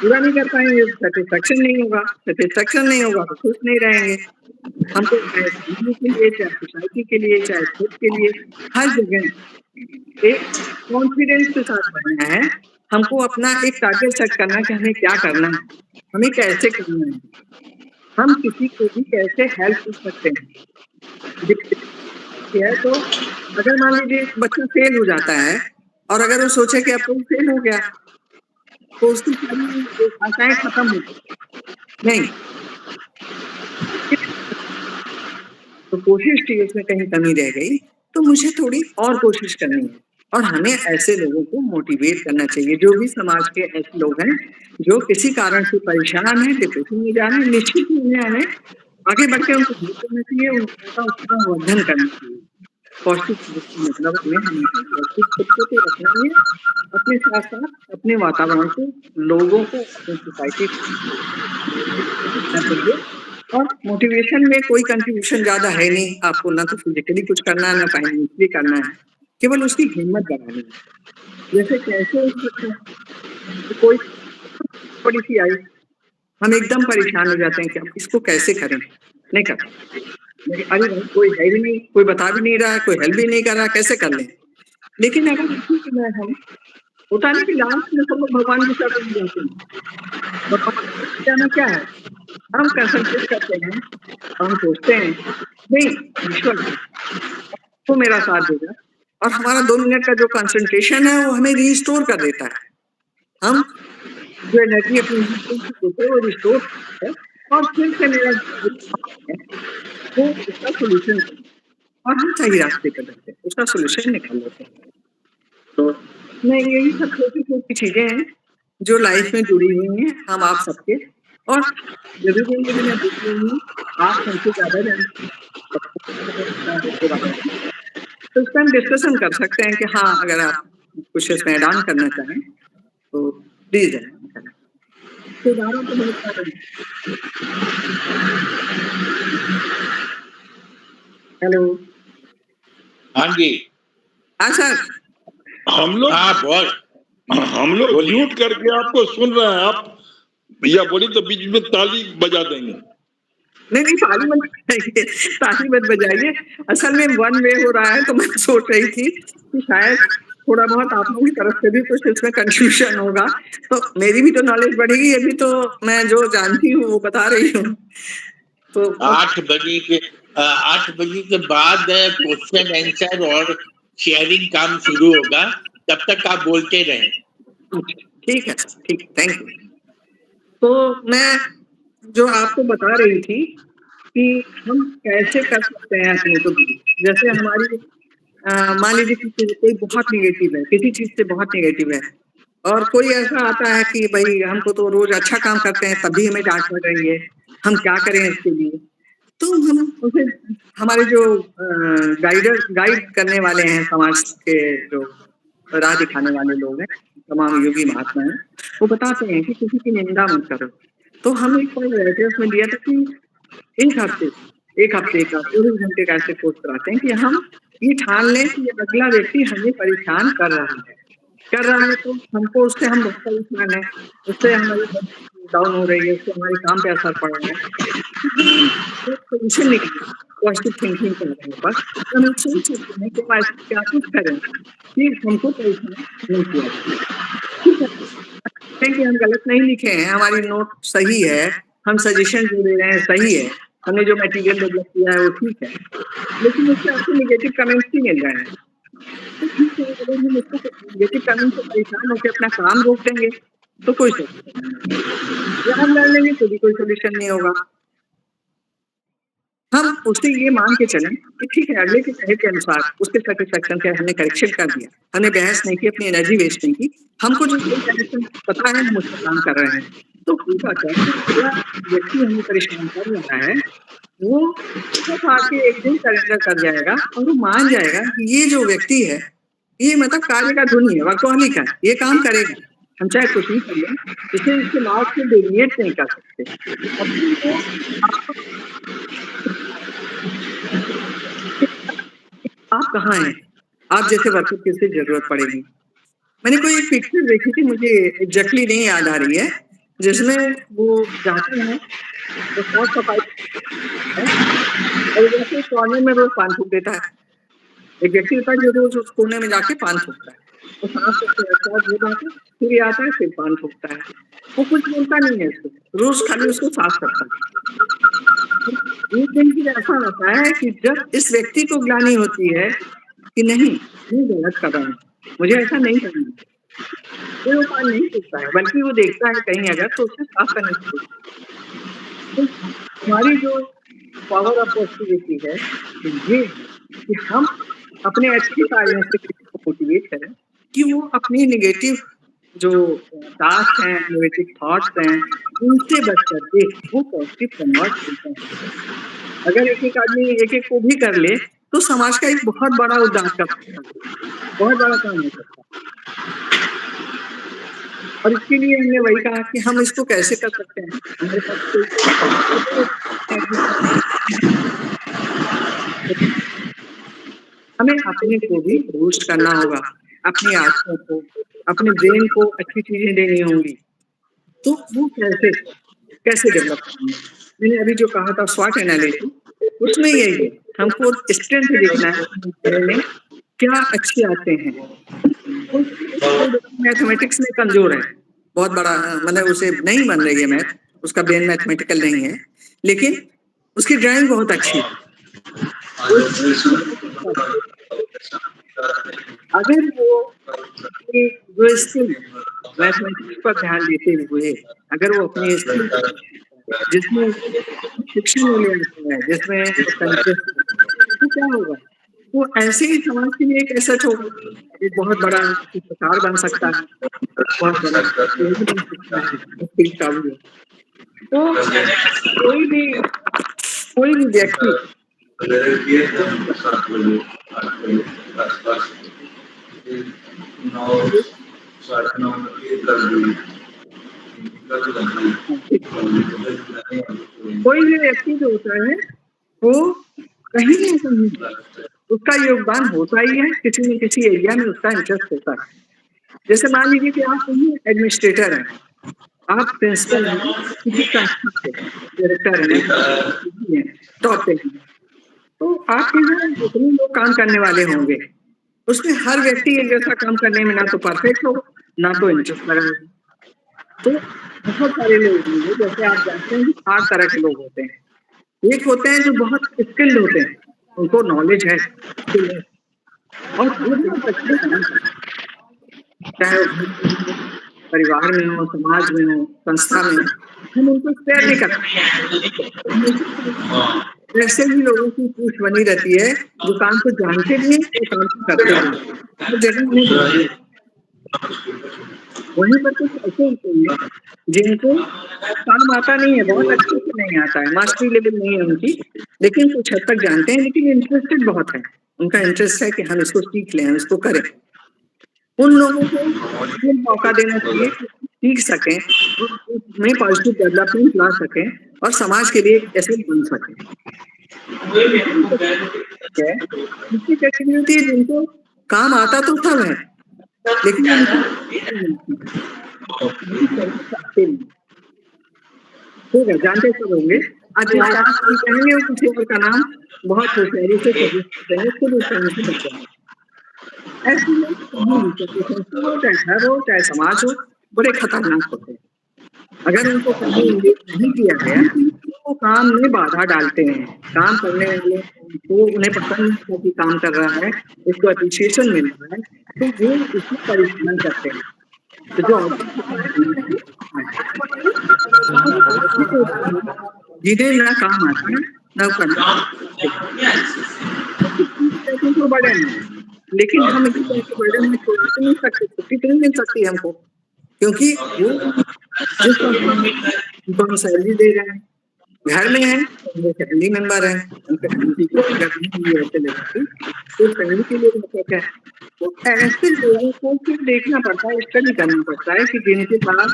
पूरा नहीं कर पाएंगे, सेटिस्फेक्शन नहीं होगा, सेटिस्फेक्शन नहीं होगा तो खुश नहीं रहेंगे। हमको चाहे फैमिली के लिए, चाहे सोसाइटी के लिए, चाहे खुद के लिए, हर जगह एक कॉन्फिडेंस के साथ बढ़ना है। हमको अपना एक टारगेट सेट करना है कि हमें क्या करना है, हमें कैसे करना है, हम किसी को भी कैसे हेल्प कर सकते हैं। है तो अगर मान लीजिए बच्चा फेल हो जाता है और अगर वो सोचे कि अब तो फेल हो गया तो उसकी सारी आशाएं खत्म हो गई। नहीं, तो कोशिश की उसमें कहीं कमी रह गई तो मुझे थोड़ी और कोशिश करनी है, और हमें ऐसे लोगों को मोटिवेट करना चाहिए। जो भी समाज के ऐसे लोग हैं जो किसी कारण से परेशान हैं, डिप्रेशन में जा रहे हैं, निश्चित ही उन्हें हमें आगे बढ़ के उनको हेल्प करना चाहिए, उनका उसका वर्धन करना चाहिए। पौष्टिक मतलब हमें हमेशा पौष्टिक खुद को तो रखना ही है, अपने साथ साथ अपने वातावरण को, लोगों को, अपनी सोसाइटी को। और मोटिवेशन में कोई कंट्रीब्यूशन ज्यादा है नहीं, आपको ना तो फिजिकली कुछ करना है ना फाइनेंशियली करना है, केवल उसकी हिम्मत बढ़ानी है। जैसे कैसे हो सकता है, कोई बड़ी सी आई, हम एकदम परेशान हो जाते हैं कि अब इसको कैसे करें, नहीं कर पाते। अरे भाई कोई है भी नहीं, कोई बता भी नहीं रहा, कोई हेल्प भी नहीं कर रहा, कैसे कर लें। लेकिन अगर इसी समय हम होता नहीं कि लास्ट में सब लोग भगवान की शरण में जाते हैं। भगवान जाना क्या है, हम कंसंट्रेट करते हैं, हम सोचते हैं नहीं ईश्वर तो मेरा साथ देगा, और हमारा 2 मिनट का जो कंसंट्रेशन है वो हमें रिस्टोर कर देता है। हम जो एनर्जी अपनी देते हैं वो रिस्टोर है, और फिर से मेरा वो उसका सोल्यूशन, और हम सही रास्ते पर जाते हैं, उसका सोल्यूशन निकाल लेते हैं। तो मैं यही सब छोटी छोटी चीजें हैं जो लाइफ में जुड़ी हुई हैं, हम आप सबके, और जरूरी नहीं मैं देख रही हूँ आप हमसे ज्यादा जानते हैं, तो इस टाइम डिस्कशन कर सकते हैं कि हाँ अगर आप कुछ इसमें ऐड ऑन करना चाहें तो प्लीज तो उदाहरण तो बहुत सारे हैं। हेलो, हाँ जी, हाँ सर। हम लोग हाँ बहुत, म्यूट करके आपको सुन रहे हैं, आप भैया बोली तो बीच में ताली बजा देंगे। नहीं ताली मत बजाइए, ताली मत बजाइए। असल में 1 वे हो रहा है, तो मैं सोच रही थी कि शायद थोड़ा बहुत आप लोगों की तरफ से भी कुछ इसमें कंफ्यूजन होगा, तो मेरी भी तो नॉलेज बढ़ेगी। अभी तो मैं जो जानती हूँ वो बता रही हूँ। तो 8 बजे के बाद क्वेश्चन आंसर और शेयरिंग काम शुरू होगा, तब तक आप बोलते रहें। ठीक है, ठीक, थैंक यू। तो मैं जो आपको बता रही थी कि हम कैसे कर सकते हैं अपने को, जैसे हमारी मान लीजिए कि कोई बहुत निगेटिव है, किसी चीज से बहुत निगेटिव है, और कोई ऐसा आता है कि भाई हमको तो रोज अच्छा काम करते हैं तभी हमें डांट पड़ रही है, हम क्या करें इसके लिए। तो हम उसे, हमारे जो गाइड करने वाले हैं, समाज के जो राह दिखाने वाले लोग हैं, तमाम योगी महात्मा हैं, वो बताते हैं कि किसी की निंदा मत करो। तो हम एक लेटर्स में दिया था कि एक हफ्ते का 24 घंटे का ऐसे कोर्स कराते हैं कि हम ये ठान लें कि अगला व्यक्ति हमें परेशान कर रहा है, तो हमको उससे हम बहुत परेशान है, उससे हमारी डाउन हो रही है, उससे हमारे काम पे असर पड़ रहा है। सोल्यूशन निकले, पॉजिटिव थिंकिंग कर रहे हैं, बस हम सोच सकते हैं कि क्या कुछ करें कि हमको परेशान नहीं किया जाए। कि हम गलत नहीं लिखे हैं, हमारी नोट सही है, हम सजेशन जो दे रहे हैं सही है, हमने जो मटेरियल डेवलप किया है वो ठीक है, लेकिन उससे आपको नेगेटिव कमेंट्स ही मिल रहे हैं। तो ठीक है, अगर हम उसको नेगेटिव कमेंट से परेशान होकर अपना काम रोक देंगे तो कोई सोल्यूशन नहीं, या हम लड़ लेंगे तो भी कोई सोल्यूशन नहीं होगा। हम उससे ये मान के चलें कि ठीक है, अगले के कहे के अनुसार उसके सेटिस्फेक्शन के हमने करेक्शन कर दिया, हमने बहस नहीं की, अपनी एनर्जी वेस्ट नहीं की, हमको जो सही करेक्शन पता है हम उस पर काम कर रहे हैं। तो होगा क्या कि अगला व्यक्ति हमें परेशान कर रहा है, वो खुद आके एक दिन सरेंडर कर जाएगा और वो मान जाएगा कि ये जो व्यक्ति है, ये मतलब कार्य का धुनी है, वर्कहॉलिक है, ये काम करेगा, हम चाहे कुछ भी कर लें, इसे इसके लाभ से डेविएट नहीं कर सकते। अब वो आप कहाँ हैं? आप जैसे वर्कर की उसे जरूरत पड़ेगी। मैंने कोई एक पिक्चर देखी थी, मुझे एग्जैक्टली नहीं याद आ रही है, जिसमें वो जाते हैं तो साफ सफाई और जैसे कॉर्नर में रोज पान थूक देता है। एक व्यक्ति होता है जो रोज उस कोने में जाके पान थूकता है, वो साफ धो जाता है, फिर ये आता है, फिर पान थूकता है, वो कुछ बोलता नहीं है उसको, रोज खाली उसको साफ करता है। एक दिन फिर ऐसा होता है कि जब इस व्यक्ति को ग्लानि होती है कि नहीं, ये गलत कर रहा हूँ, मुझे ऐसा नहीं करना है, वो पान नहीं थूकता है, बल्कि वो देखता है कहीं अगर तो उसे साफ करने की। तो हमारी जो पावर ऑफ पॉजिटिविटी है ये कि हम अपने अच्छे कार्यों से किसी को मोटिवेट करें कि वो अपनी नेगेटिव जो टास्क हैं, नेगेटिव थॉट्स हैं, उनसे बच करके वो पॉजिटिव कन्वर्ट करते हैं। अगर एक आदमी एक को भी कर ले तो समाज का एक बहुत बड़ा उद्धार कर सकता है, बहुत बड़ा काम हो सकता है। और इसके लिए हमने वही कहा कि हम इसको कैसे कर सकते हैं। हमारे पास हमें अपने को भी बूस्ट करना होगा, अपनी आंखों को, अपने ब्रेन को अच्छी चीजें देनी होंगी। तो वो कैसे डेवलप करेंगे? मैंने अभी जो कहा था स्वॉट एनालिसिस, उसमें यही है, हमको स्ट्रेंथ देखना है में क्या अच्छे आते हैं। मैथमेटिक्स में कमजोर है, बहुत बड़ा, मतलब उसे नहीं बन रही है मैथ, उसका ब्रेन मैथमेटिकल नहीं है, लेकिन उसकी ड्राइंग बहुत अच्छी है। अगर वो जो स्किल मैथमेटिक्स पर ध्यान देते हुए अगर वो अपनी स्किल जिसमें शिक्षण ले आता है, जिसमें तो क्या होगा, वो ऐसे ही समाज के लिए एक एसेट होगा, एक बहुत बड़ा चित्रकार बन सकता है, बहुत बड़ा बन सकता है। तो कोई भी व्यक्ति कोई भी व्यक्ति जो होता है वो कहीं नहीं समझता, उसका योगदान होता ही है, किसी न किसी एरिया में उसका इंटरेस्ट होता है। जैसे मान लीजिए कि आप एडमिनिस्ट्रेटर हैं, आप प्रिंसिपल हैं, किसी संस्था के डायरेक्टर हैं, टॉप पे हैं, तो आपके यहाँ जितने लोग काम करने वाले होंगे उसमें हर व्यक्ति एक जैसा काम करने में ना तो परफेक्ट हो, ना तो इंटरेस्ट लगाए। तो बहुत सारे लोग होंगे, जैसे आप जानते हैं 8 तरह के लोग होते हैं। एक होते हैं जो बहुत स्किल्ड होते हैं, उनको नॉलेज है, और चाहे परिवार में हो, समाज में हो, संस्था में हो, हम उनको शेयर नहीं करते। ऐसे ही लोगों की पूछ बनी रहती है जो काम को जानते भी हैं, काम को करते हैं। वहीं पर कुछ ऐसे होते हैं जिनको काम आता नहीं है, बहुत अच्छे से नहीं आता है, मास्टरी लेवल नहीं है उनकी, लेकिन कुछ हद तक जानते हैं, लेकिन इंटरेस्टेड बहुत है, उनका इंटरेस्ट है कि हम इसको सीख लें, हम इसको करें। उन लोगों को मौका देना चाहिए कि सीख सकें, में पॉजिटिव डेवलपमेंट ला सकें और समाज के लिए ऐसे बन सकें। कम्युनिटी जिनको काम आता तो सब है, लेकिन ठीक है, जानते सब होंगे। आज कहेंगे किसी और का नाम बहुत होशियारी से ऐसे लोग चाहे समाज हो, बड़े खतरनाक होते हैं। अगर उनको नहीं किया गया तो काम में बाधा डालते हैं, काम करने वाले तो उन्हें पसंद नहीं कि काम कर रहा है, उसको अप्रिशिएशन मिल रहा है, तो वो उसको परेशान करते हैं। तो जो जिन्हें ना काम आता है न करना तो बड़े हैं, लेकिन हम इसी पैसे बर्डन में छोड़ा तो नहीं सकते, छुट्टी तो नहीं मिल सकती हमको, क्योंकि वो जिस उनको हम सैलरी दे रहे हैं, घर में है, वो फैमिली मेंबर है, उनके फैमिली को अगर नहीं ऐसे लगती तो फैमिली के लिए बहुत है। तो ऐसे लोगों को फिर देखना पड़ता है, स्टडी करना पड़ता है कि जिनके पास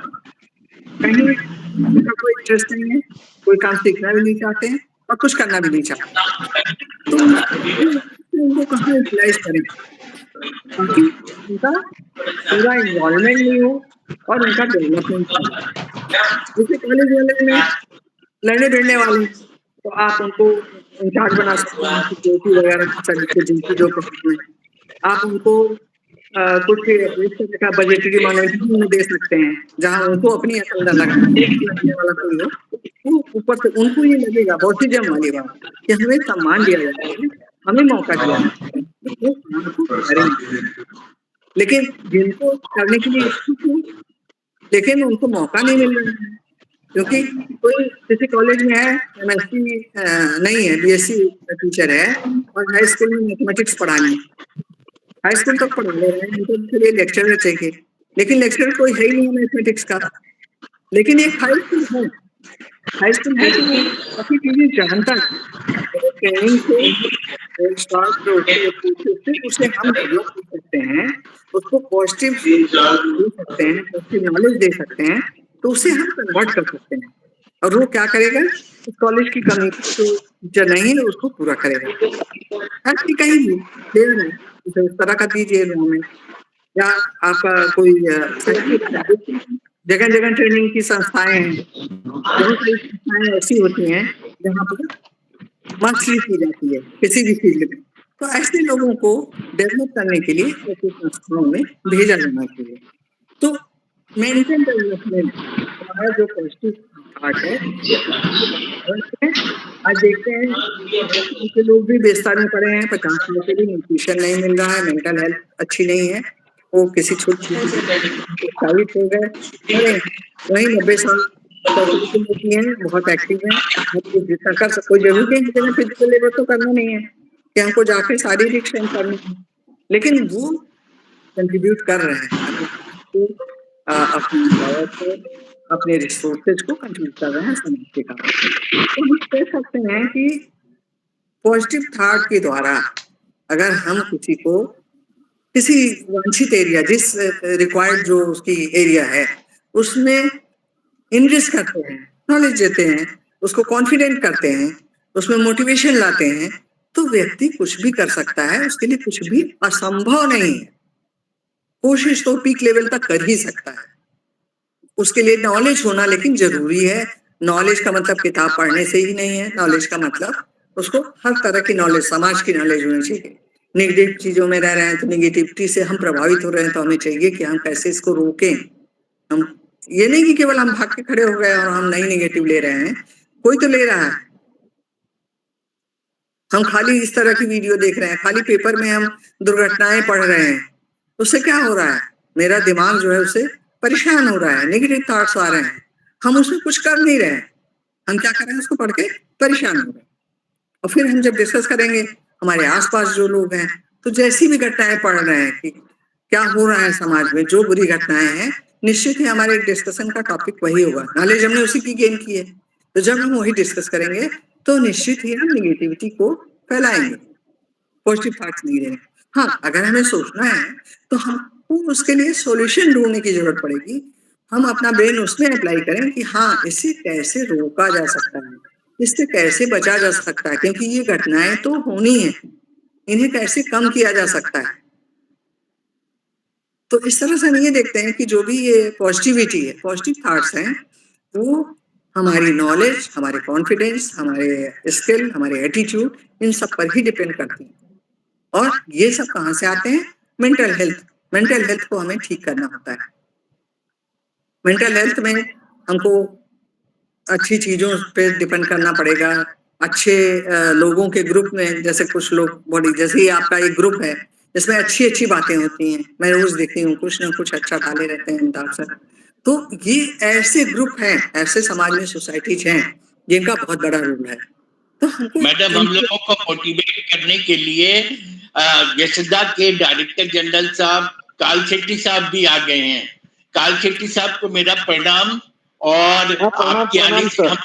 कहीं उनका कोई इंटरेस्ट नहीं है, कोई काम सीखना भी नहीं चाहते हैं और कुछ करना भी नहीं चाहते, तो उनको कहाँ यूटिलाइज करें ताकि उनका पूरा इन्वॉल्वमेंट नहीं हो और उनका डेवलपमेंट हो। जैसे कॉलेज वाले में लड़ने भिड़ने वाले, तो आप उनको इंचार्ज बना सकते हैं सिक्योरिटी वगैरह जिनकी जो प्रॉब्लम है, आप उनको कुछ इस तरह का बजटरी मैनेजमेंट दे सकते हैं जहां उनको अपनी अकल न लगने वाला कोई हो, वो ऊपर से उनको ये लगेगा बॉसिज्म वाली बात कि हमें सम्मान दिया जाता है, हमें मौका दिया जाता है, वो काम को करेंगे। लेकिन जिनको करने के लिए इच्छुक हो लेकिन उनको मौका नहीं मिल रहा है, क्योंकि कोई किसी कॉलेज में है एमएससी नहीं है, बीएससी टीचर है और हाई स्कूल में मैथमेटिक्स पढ़ानी, हाई स्कूल तक पढ़ा ले रहे हैं, उनको उसके लिए लेक्चरर चाहिए, लेकिन लेक्चरर कोई है ही नहीं मैथमेटिक्स का। लेकिन एक हाई स्कूल है, हाई स्कूल है तो काफी चीजें जानता है, ट्रेनिंग से उसे हम डेवलप कर सकते हैं, उसको पॉजिटिव दे सकते हैं, पॉजिटिव नॉलेज दे सकते हैं, तो उसे हम कन्वर्ट कर सकते हैं और वो क्या करेगा, उस कॉलेज की कमी तो जो नहीं है उसको पूरा करेगा। ऐसी कहीं भी दे रहे हैं उसे उस तरह का दीजिए में, या आपका कोई जगह जगह ट्रेनिंग की संस्थाएं हैं, बहुत सारी संस्थाएं ऐसी होती हैं जहाँ पर मास्टरी की जाती है किसी भी फील्ड में, तो ऐसे लोगों को डेवलप करने के लिए ऐसी संस्थाओं में भेजा जाना चाहिए। तो मेंटल डेवलपमेंट हमारा जो पॉजिटिव पार्ट है, आज देखते हैं लोग भी बेस्तार में पड़े हैं, 50 साल के लिए न्यूट्रिशन नहीं मिल रहा है, मेंटल हेल्थ अच्छी नहीं है, वो किसी छोटी साबित हो गए, वही 90 साल होती है, बहुत एक्टिव है, जितना कर सकते, कोई जरूरी नहीं है फिजिकल लेबर तो करना नहीं है कि हमको जाके शारीरिक श्रम करनी है, लेकिन वो कंट्रीब्यूट कर रहे हैं अपनी पावर को, अपने रिसोर्सेज को कंट्रीब्यूट कर रहे हैं समाज के काम। तो हम कह सकते हैं कि पॉजिटिव थॉट के द्वारा अगर हम किसी को किसी वांछित एरिया, जिस रिक्वायर्ड जो उसकी एरिया है उसमें इनरिच करते हैं, नॉलेज देते हैं, उसको कॉन्फिडेंट करते हैं, उसमें मोटिवेशन लाते हैं, तो व्यक्ति कुछ भी कर सकता है, उसके लिए कुछ भी असंभव नहीं है। कोशिश तो पीक लेवल तक कर ही सकता है, उसके लिए नॉलेज होना लेकिन जरूरी है। नॉलेज का मतलब किताब पढ़ने से ही नहीं है, नॉलेज का मतलब उसको हर तरह की नॉलेज, समाज की नॉलेज होनी चाहिए। नेगेटिव चीजों में रह रहे हैं तो नेगेटिविटी से हम प्रभावित हो रहे हैं, तो हमें चाहिए कि हम कैसे इसको रोकें। हम ये नहीं कि केवल हम भाग के खड़े हो गए और हम नहीं नेगेटिव ले रहे हैं, कोई तो ले रहा है। हम खाली इस तरह की वीडियो देख रहे हैं, खाली पेपर में हम दुर्घटनाएं पढ़ रहे हैं, उससे क्या हो रहा है, मेरा दिमाग जो है उससे परेशान हो रहा है, नेगेटिव थॉट्स आ रहे हैं, हम उसमें कुछ कर नहीं रहे हैं, हम क्या कर रहे हैं, उसको पढ़ के परेशान हो रहे हैं। और फिर हम जब डिस्कस करेंगे हमारे आसपास जो लोग हैं, तो जैसी भी घटनाएं पढ़ रहे हैं कि क्या हो रहा है समाज में, जो बुरी घटनाएं हैं, निश्चित ही हमारे डिस्कशन का टॉपिक वही होगा, नॉलेज हमने उसी की गेन की है, तो जब हम वही डिस्कस करेंगे तो निश्चित ही हम निगेटिविटी को फैलाएंगे, पॉजिटिव थॉट्स नहीं देंगे। हाँ, अगर हमें सोचना है तो हमको उसके लिए सॉल्यूशन ढूंढने की जरूरत पड़ेगी। हम अपना ब्रेन उसमें अप्लाई करें कि हाँ, इसे कैसे रोका जा सकता है, इससे कैसे बचा जा सकता है, क्योंकि ये घटनाएं तो होनी है, इन्हें कैसे कम किया जा सकता है। तो इस तरह से हम ये देखते हैं कि जो भी ये पॉजिटिविटी है, पॉजिटिव थॉट्स हैं, वो हमारी नॉलेज, हमारे कॉन्फिडेंस, हमारे स्किल, हमारे एटीट्यूड, इन सब पर ही डिपेंड करती है। और ये सब कहाँ से आते हैं, मेंटल हेल्थ। मेंटल हेल्थ को हमें ठीक करना होता है। मेंटल हेल्थ में हमको अच्छी चीजों पे डिपेंड करना पड़ेगा, अच्छे लोगों के ग्रुप में, जैसे कुछ लोग बॉडी, जैसे ही आपका एक ग्रुप है जिसमें अच्छी अच्छी बातें होती हैं, मैं रोज देखती हूँ कुछ ना कुछ अच्छा डाले रहते हैं अक्सर, तो ये ऐसे ग्रुप हैं, ऐसे समाज में सोसाइटीज हैं जिनका बहुत बड़ा रोल है। तो हमको मैडम, हम लोगों को मोटिवेट करने के लिए यशदा के डायरेक्टर जनरल साहब काल शेट्टी साहब भी आ गए हैं। काल शेट्टी साहब को मेरा प्रणाम। और आपके आने से हम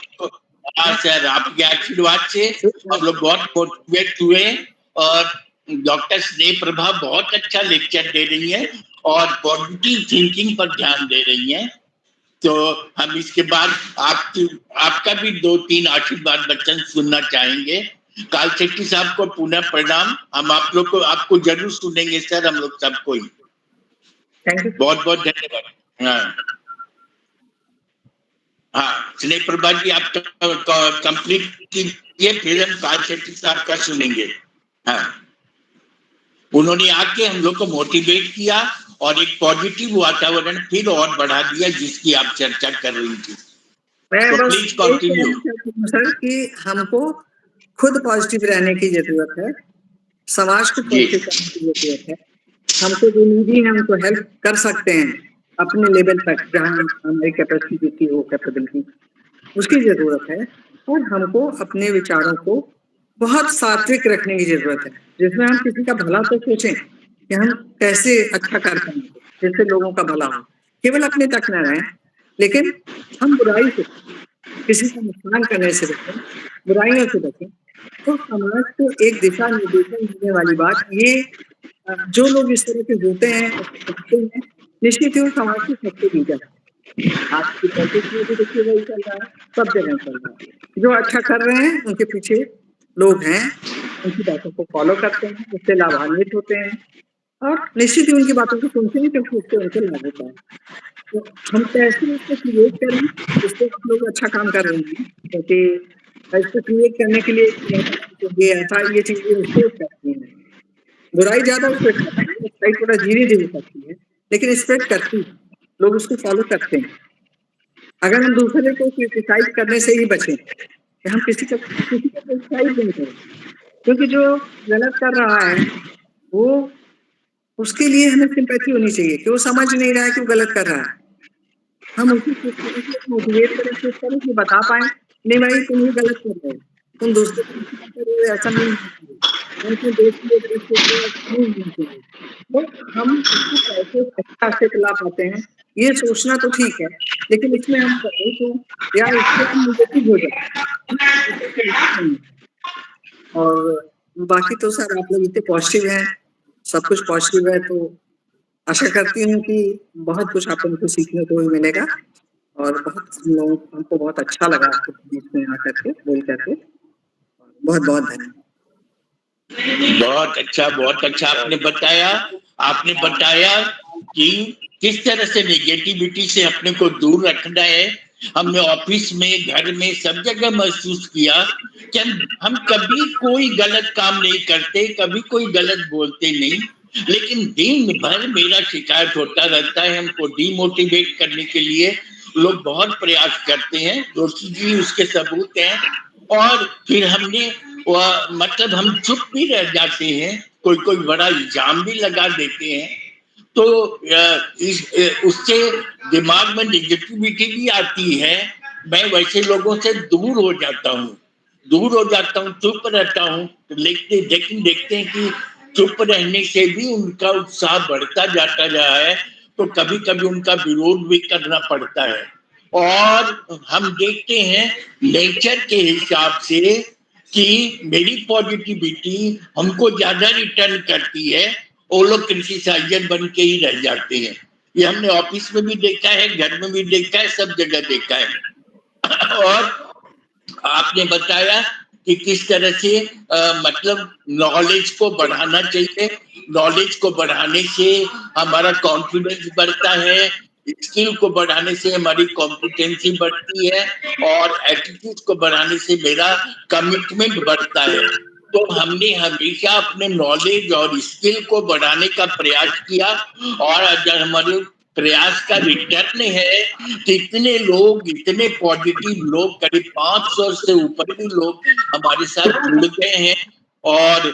सर, आपके आशीर्वाद से हम लोग बहुत मोटिवेट हुए। और डॉक्टर स्नेह प्रभा बहुत अच्छा लेक्चर दे रही है और पॉजिटिव थिंकिंग पर ध्यान दे रही है। तो हम इसके बाद आपका भी 2-3 आशीर्वाद वचन सुनना चाहेंगे। काल शेट्टी साहब को पुनः प्रणाम। हम आप लोग को आपको जरूर सुनेंगे सर, हम लोग सबको ही। बहुत बहुत धन्यवाद। हाँ, स्नेह प्रभा जी, आप कंप्लीट कीजिए, फिर हम काल शेट्टी साहब का सुनेंगे। हाँ, उन्होंने आके हम लोग को मोटिवेट किया और एक पॉजिटिव वातावरण फिर और बढ़ा दिया, जिसकी आप चर्चा कर रही थी। मैं तो बस प्लीज कंटिन्यू सर कि हमको खुद पॉजिटिव रहने की जरूरत है, समाज को पॉजिटिव करने की जरूरत है। हमको जो नीडी है हमको हेल्प कर सकते हैं अपने लेवल तक, जहाँ हमारी कैपेसिटी हो, कैपेबिलिटी, उसकी जरूरत है। और हमको अपने विचारों को बहुत सात्विक रखने की जरूरत है, जिसमें हम किसी का भला तो सोचें कि हम कैसे अच्छा कर पाएंगे, जिससे लोगों का भला हो। केवल अपने तक न रहें, लेकिन हम बुराई से, किसी का नुकसान करने से बचें, बुराइयों से बचें। तो समाज को एक दिशा निर्देशन देने वाली बात ये, जो लोग इस तरह के होते हैं, सोचते हैं, निश्चित ही वो समाज के सबसे लीडर है। आपकी पॉलिटिक्स में भी देखिए वही चल रहा है, सब जगह चल रहा है। जो अच्छा कर रहे हैं उनके पीछे लोग हैं, उनकी बातों को फॉलो करते हैं, उससे लाभान्वित होते हैं और निश्चित ही उनकी बातों को सुनते हैं, क्योंकि उससे उनको लाभ होता है। तो हम कैसे इसको क्रिएट करें, इसको आप लोग अच्छा काम कर रहे हैं, क्योंकि इसको क्रिएट करने के लिए ऐसा ये चीजें स्प्रेड करती हैं। बुराई ज्यादा स्प्रेड करती है, अच्छाई थोड़ा धीरे धीरे करती है, लेकिन स्प्रेड करती है, लोग उसको फॉलो करते हैं। अगर हम दूसरे को क्रिटिसाइज करने से ही बचें, कि हम किसी का क्रिटिसाइज नहीं करें, क्योंकि जो गलत कर रहा है वो, उसके लिए हमें सिंपैथी होनी चाहिए कि वो समझ नहीं रहा है कि वो गलत कर रहा है। हम उसी मोटिवेट करें, करें कि बता पाए, नहीं भाई तुम ये गलत कर रहे हो, तुम दूसरे को कर रहे हो, ऐसा नहीं है। तो हम इसको कैसे अच्छा से ला पाते हैं, ये सोचना तो ठीक है, लेकिन इसमें हम करें तो यार इससे हम निगेटिव हो जाए। और बाकी तो सर आप लोग इतने पॉजिटिव हैं, सब कुछ पॉजिटिव है, तो आशा करती हूँ कि बहुत कुछ आप लोगों को सीखने को भी मिलेगा। और बहुत हमको बहुत अच्छा लगा आपके बीच में आकर के, बोल करके। बहुत बहुत धन्यवाद। बहुत अच्छा आपने बताया। आपने बताया कि किस तरह से नेगेटिविटी से अपने को दूर रखना है। हमने ऑफिस में, घर में, सब जगह महसूस किया कि हम कभी कोई गलत काम नहीं करते, कभी कोई गलत बोलते नहीं, लेकिन दिन भर मेरा शिकायत होता रहता है। हमको डिमोटिवेट करने के लिए लोग बहुत प्रयास करते हैं, जोशी जी उसके सबूत हैं। और फिर हमने मतलब हम चुप भी रह जाते हैं, कोई कोई बड़ा इल्जाम भी लगा देते हैं, तो उससे दिमाग में नेगेटिविटी भी आती है। मैं वैसे लोगों से दूर हो जाता हूँ, चुप रहता हूँ। लेकिन देखते हैं कि चुप रहने से भी उनका उत्साह बढ़ता जाता रहा है, तो कभी कभी उनका विरोध भी करना पड़ता है। और हम देखते हैं नेचर के हिसाब से कि मेरी पॉजिटिविटी हमको ज्यादा रिटर्न करती है, वो लोग क्रिटिसाइजर बन के ही रह जाते हैं। ये हमने ऑफिस में भी देखा है, घर में भी देखा है, सब जगह देखा है। और आपने बताया कि किस तरह से मतलब नॉलेज को बढ़ाना चाहिए। नॉलेज को बढ़ाने से हमारा कॉन्फिडेंस बढ़ता है, स्किल को बढ़ाने से हमारी कॉम्पिटेंसी बढ़ती है, और एटीट्यूड को बढ़ाने से मेरा कमिटमेंट बढ़ता है। तो हमने हमेशा अपने नॉलेज और स्किल को बढ़ाने का प्रयास किया, और अगर हमारे प्रयास का रिटर्न है कि इतने पॉजिटिव लोग, करीब 500 से ऊपर भी लोग हमारे साथ जुड़ गए हैं, और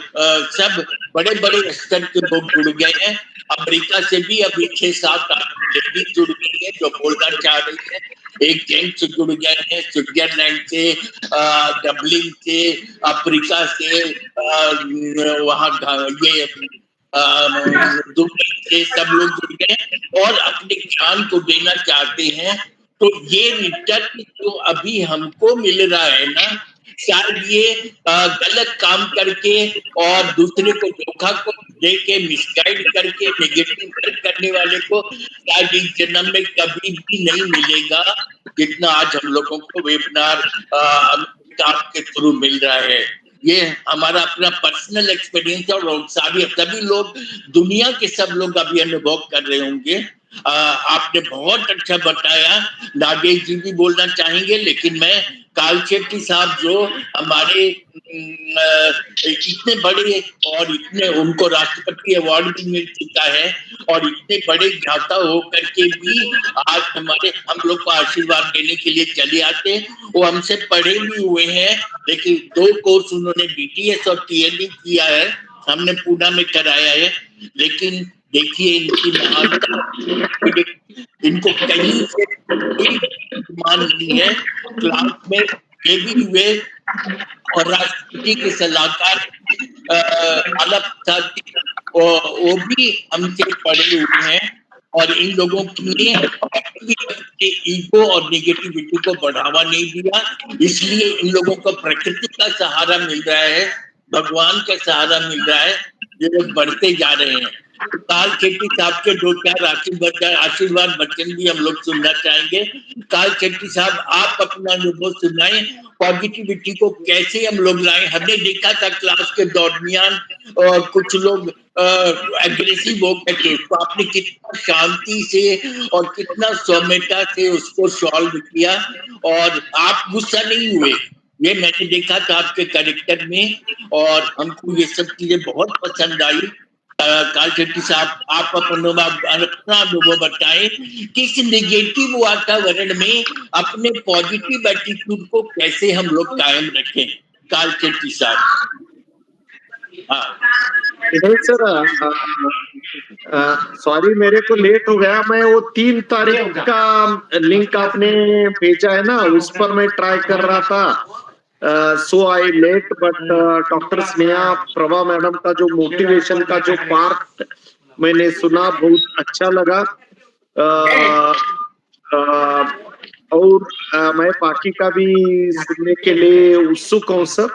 सब बड़े बड़े स्तर के लोग जुड़ गए हैं। अमेरिका से भी अभी 6-7 लेडीज जुड़ गई है जो बोलना चाह रही है। एक गैंग से जुड़ गए हैं, स्विट्जरलैंड से, डबलिन से, अफ्रीका से, वहाँ ये दुबई से सब लोग जुड़ गए और अपने ज्ञान को देना चाहते हैं। तो ये रिटर्न जो अभी हमको मिल रहा है ना, शायद ये गलत काम करके और दूसरे को धोखा को देके मिसगाइड करके नेगेटिव करने वाले को शायद इस जन्म में कभी भी नहीं मिलेगा, जितना आज हम लोगों को वेबिनार के थ्रू मिल रहा है। ये हमारा अपना पर्सनल एक्सपीरियंस है और सारी सभी लोग, दुनिया के सब लोग अभी अनुभव कर रहे होंगे। आपने बहुत अच्छा बताया। नागेश जी भी बोलना चाहेंगे, लेकिन मैं काल शेट्टी साहब जो हमारे इतने बड़े और इतने, उनको राष्ट्रपति अवार्ड भी मिल चुका है और इतने बड़े ज्ञाता होकर के भी आज हम लोग को आशीर्वाद देने के लिए चले आते हैं। वो हमसे पढ़े भी हुए हैं, लेकिन 2 कोर्स उन्होंने DTS और TLE किया है, हमने पूना में कराया है। लेकिन देखिए इनकी महानता, इनको कहीं से कोई मान नहीं है। क्लास में ये भी हुए और राष्ट्रपति के सलाहकार आला प्रसाद जी, वो भी हमसे पढ़े हुए हैं और इन लोगों ने अपने ईगो और नेगेटिविटी को बढ़ावा नहीं दिया। इसलिए इन लोगों को प्रकृति का सहारा मिल रहा है, भगवान का सहारा मिल रहा है, ये लोग बढ़ते जा रहे हैं। काल शेट्टी साहब के 2-4 आशीर्वाद वचन भी हम लोग सुनना चाहेंगे। काल शेट्टी साहब, आप अपना अनुभव सुनाएं, पॉजिटिविटी को कैसे हम लोग लाएं। हमने देखा था क्लास के दरमियान कुछ लोग एग्रेसिव हो गए थे, तो आपने कितना शांति से और कितना सौम्यता से उसको सॉल्व किया और आप गुस्सा नहीं हुए। ये मैंने देखा था आपके कैरेक्टर में और हमको ये सब चीजें बहुत पसंद आई। काल शेट्टी साहब, आप अपना अनुभव बताएं कि इस निगेटिव वातावरण में अपने पॉजिटिव एटीट्यूड को कैसे हम लोग कायम रखें। काल शेट्टी साहब। हाँ नहीं सर, सॉरी मेरे को लेट हो गया। मैं वो 3 तारीख का लिंक आपने भेजा है ना, उस पर मैं ट्राई कर रहा था। So I late, but doctor Sneha Prabha madam का जो मोटिवेशन का जो पार्ट मैंने सुना, बहुत अच्छा लगा। और मैं बाकी का भी सुनने के लिए उत्सुक हूँ सर।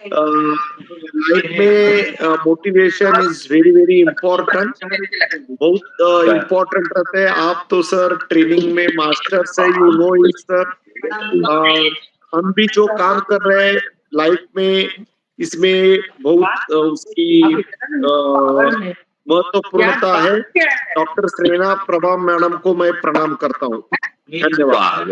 लाइफ में motivation is very very important, बहुत इम्पोर्टेंट रहता है। आप तो सर ट्रेनिंग में मास्टर से, यू नो इट सर। हम भी जो काम कर रहे हैं लाइफ में, इसमें बहुत उसकी महत्वपूर्णता है। डॉक्टर स्नेहा प्रभा मैडम को मैं प्रणाम करता हूँ। धन्यवाद।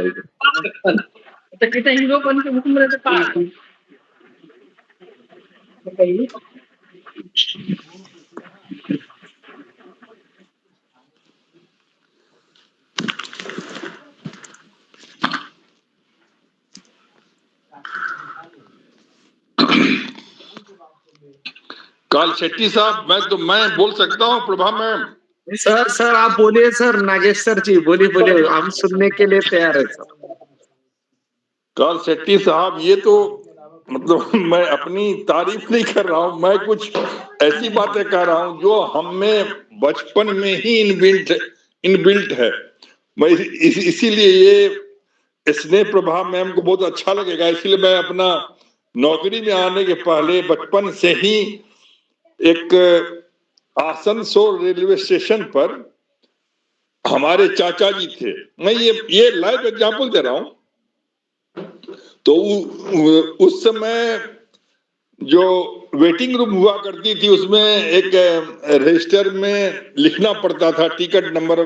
काल शेट्टी साहब, मैं बोल सकता हूँ प्रभा मैम? सर आप बोलिए सर। नागेश सर जी बोलिए, हम सुनने के लिए तैयार है सर। काल शेट्टी साहब, ये तो मतलब मैं अपनी तारीफ नहीं कर रहा हूँ, मैं कुछ ऐसी बातें कह रहा हूँ जो हम में बचपन में ही इनबिल्ट है। मैं इसीलिए ये स्नेह प्रभा मैम को बहुत अच्छा लगेगा। इसलिए मैं अपना नौकरी में आने के पहले बचपन से ही एक आसनसोल रेलवे स्टेशन पर हमारे चाचा जी थे। मैं ये लाइव एग्जांपल दे रहा हूँ। तो उस समय जो वेटिंग रूम हुआ करती थी, उसमें एक रजिस्टर में लिखना पड़ता था टिकट नंबर,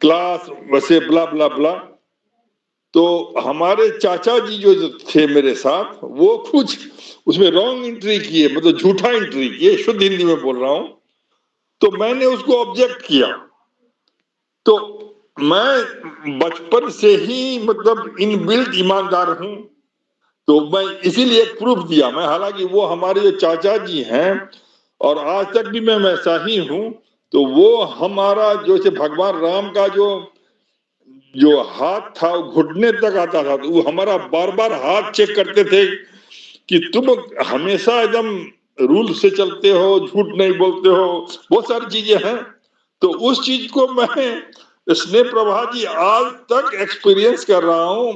क्लास, वैसे ब्ला ब्ला ब्ला। तो हमारे चाचा जी जो थे मेरे साथ, वो कुछ उसमें रॉन्ग एंट्री किए, मतलब झूठा एंट्री किए, शुद्ध हिंदी में बोल रहा हूं। तो मैंने उसको ऑब्जेक्ट किया। तो मैं बचपन से ही मतलब इनबिल्ट ईमानदार हूं, तो मैं इसीलिए एक प्रूफ दिया मैं। हालांकि वो हमारे जो चाचा जी हैं और आज तक भी मैं वैसा ही हूं। तो वो हमारा जो से भगवान राम का जो जो हाथ था वो घुटने तक आता था, तो वो हमारा बार बार हाथ चेक करते थे कि तुम हमेशा एकदम रूल से चलते हो, झूठ नहीं बोलते हो, बहुत सारी चीजें हैं। तो उस चीज को मैं स्नेह प्रभा जी आज तक एक्सपीरियंस कर रहा हूं,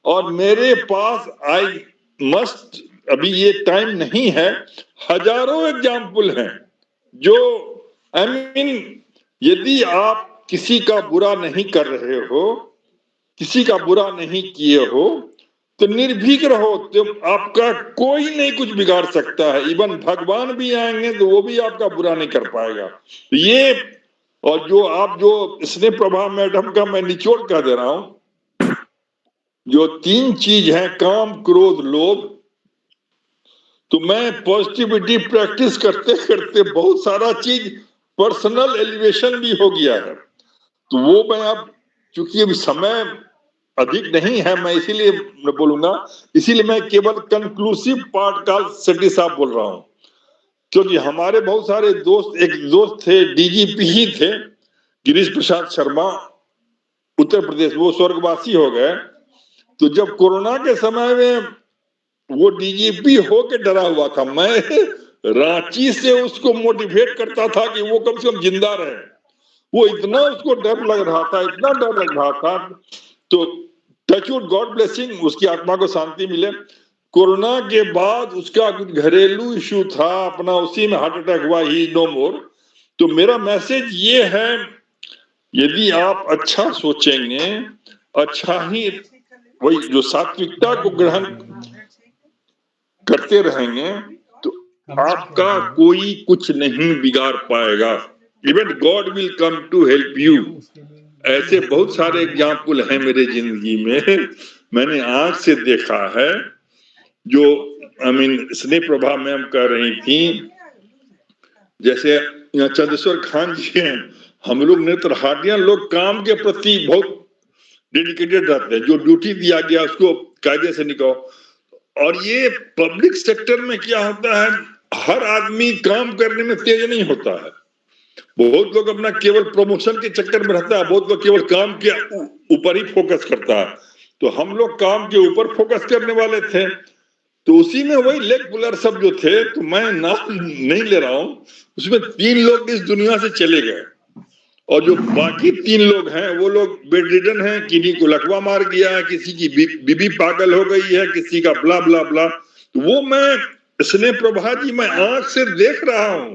और मेरे पास आई मस्ट, अभी ये टाइम नहीं है, हजारों एग्जाम्पल हैं जो आई मीन यदि आप किसी का बुरा नहीं कर रहे हो, किसी का बुरा नहीं किए हो, तो निर्भीक रहो, तो आपका कोई नहीं कुछ बिगाड़ सकता है। इवन भगवान भी आएंगे तो वो भी आपका बुरा नहीं कर पाएगा। तो ये, और जो स्नेह प्रभा मैडम का मैं निचोड़ कर दे रहा हूं, जो 3 चीज है, काम, क्रोध, लोभ, तो मैं पॉजिटिविटी प्रैक्टिस करते करते बहुत सारा चीज पर्सनल एलिवेशन भी हो गया है। तो वो मैं अब, चूंकि अभी समय अधिक नहीं है, मैं इसीलिए बोलूंगा, इसीलिए मैं केवल कंक्लूसिव पार्ट का सेठी साहब बोल रहा हूं, क्योंकि हमारे बहुत सारे दोस्त, एक दोस्त थे डीजीपी ही थे, गिरीश प्रसाद शर्मा, उत्तर प्रदेश, वो स्वर्गवासी हो गए। तो जब कोरोना के समय में वो डीजीपी होके डरा हुआ था, मैं रांची से उसको मोटिवेट करता था कि वो कम से कम जिंदा रहे। वो इतना उसको डर लग रहा था, इतना डर लग रहा था। तो टचवुड, गॉड ब्लेसिंग, उसकी आत्मा को शांति मिले। कोरोना के बाद उसका कुछ घरेलू इश्यू था अपना, उसी में हार्ट अटैक हुआ, ही नो मोर। तो मेरा मैसेज ये है, यदि आप अच्छा सोचेंगे, अच्छा ही, वही जो सात्विकता को ग्रहण करते रहेंगे, तो आपका कोई कुछ नहीं बिगाड़ पाएगा। Even God will come to help you. ऐसे बहुत सारे एग्जाम्पल हैं मेरे जिंदगी में, मैंने आंख से देखा है। जो स्नेह प्रभा मैम कह रही थी, जैसे यहाँ चंद्रेश्वर खान जी हैं, हम लोग नेत्रहाटियां लोग काम के प्रति बहुत डेडिकेटेड रहते हैं, जो ड्यूटी दिया गया उसको कायदे से निकालो। और ये पब्लिक सेक्टर में क्या होता है, हर आदमी काम करने में तेज नहीं होता है। बहुत लोग अपना केवल प्रमोशन के चक्कर में रहता है, बहुत लोग केवल काम के ऊपर ही फोकस करता है। तो हम लोग काम के ऊपर फोकस करने वाले थे, तो उसी में वही लेग पुलर सब जो थे, तो मैं नाम नहीं ले रहा हूं, उसमें 3 लोग इस दुनिया से चले गए, और जो बाकी 3 लोग हैं वो लोग बेडरिडन हैं, किन्हीं को लकवा मार गया है, किसी की बीबी पागल हो गई है, किसी का ब्ला ब्ला ब्ला। तो वो मैं स्नेह प्रभा जी मैं आंख से देख रहा हूं,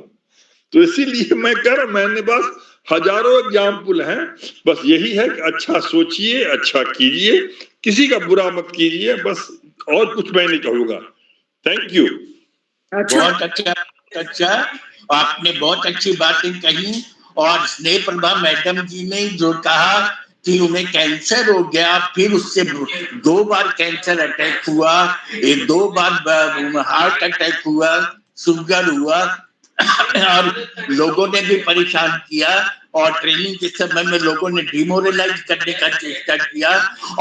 तो इसीलिए मैं कह रहा, मैंने बस हजारों एग्जाम्पल हैं, बस यही है कि अच्छा सोचिए, अच्छा कीजिए, किसी का बुरा मत कीजिए, बस, और कुछ मैं नहीं कहूंगा। Thank you. बहुत अच्छा, आपने बहुत अच्छी बातें कही। और स्नेह प्रभा मैडम जी ने जो कहा कि उन्हें कैंसर हो गया, फिर उससे 2 बार कैंसर अटैक हुआ, 2 बार हार्ट अटैक हुआ, शुगर हुआ, और लोगों ने भी परेशान किया, और ट्रेनिंग के समय में लोगों ने डिमोरलाइज करने का चेष्टा किया।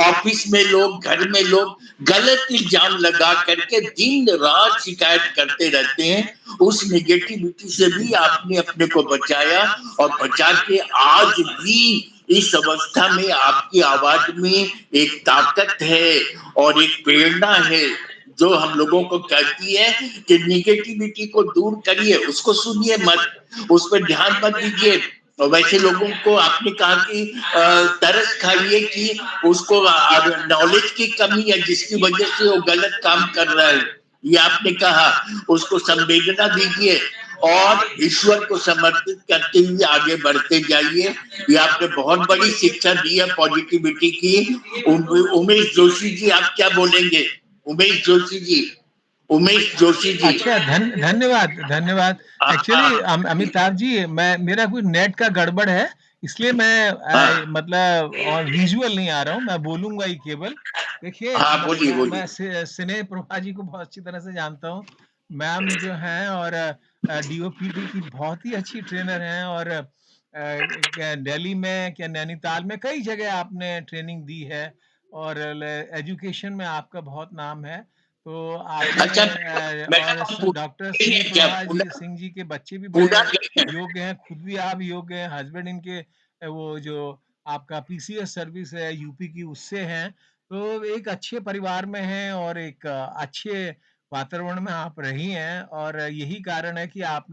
ऑफिस में लोग, घर में लोग गलत इल्जाम लगा करके दिन रात शिकायत करते रहते हैं। उस नेगेटिविटी से भी आपने अपने को बचाया, और बचा के आज भी इस अवस्था में आपकी आवाज में एक ताकत है और एक प्रेरणा है, जो हम लोगों को कहती है कि निगेटिविटी को दूर करिए, उसको सुनिए मत, उस पर ध्यान मत दीजिए। और वैसे लोगों को आपने कहा कि तरस खाइए कि उसको नॉलेज की कमी है, जिसकी वजह से वो गलत काम कर रहा है, ये आपने कहा। उसको संवेदना दीजिए और ईश्वर को समर्पित करते हुए आगे बढ़ते जाइए। ये आपने बहुत बड़ी शिक्षा दी है पॉजिटिविटी की। उमेश जोशी जी, आप क्या बोलेंगे? उमेश जोशी जी, उमेश जोशी जी। अच्छा, धन्यवाद धन्यवाद। एक्चुअली अमिताभ जी, मेरा कुछ नेट का गड़बड़ है, इसलिए मैं मतलब और विजुअल नहीं आ रहा हूँ, मैं बोलूंगा ही केवल। देखिए, मैं स्नेह प्रभा जी को बहुत अच्छी तरह से जानता हूँ। मैम जो हैं, और डीओपीटी की बहुत ही अच्छी ट्रेनर हैं, और दिल्ली में, क्या नैनीताल में, कई जगह आपने ट्रेनिंग दी है, और एजुकेशन में आपका बहुत नाम है। तो आपने और डॉक्टर स्नेह प्रभा सिंह जी के बच्चे भी बड़े योग्य हैं, खुद भी आप योग्य हैं, हस्बैंड इनके वो जो आपका पीसीएस सर्विस है यूपी की, उससे हैं। तो एक अच्छे परिवार में हैं और एक अच्छे वातावरण में आप रही हैं, और यही कारण है कि आप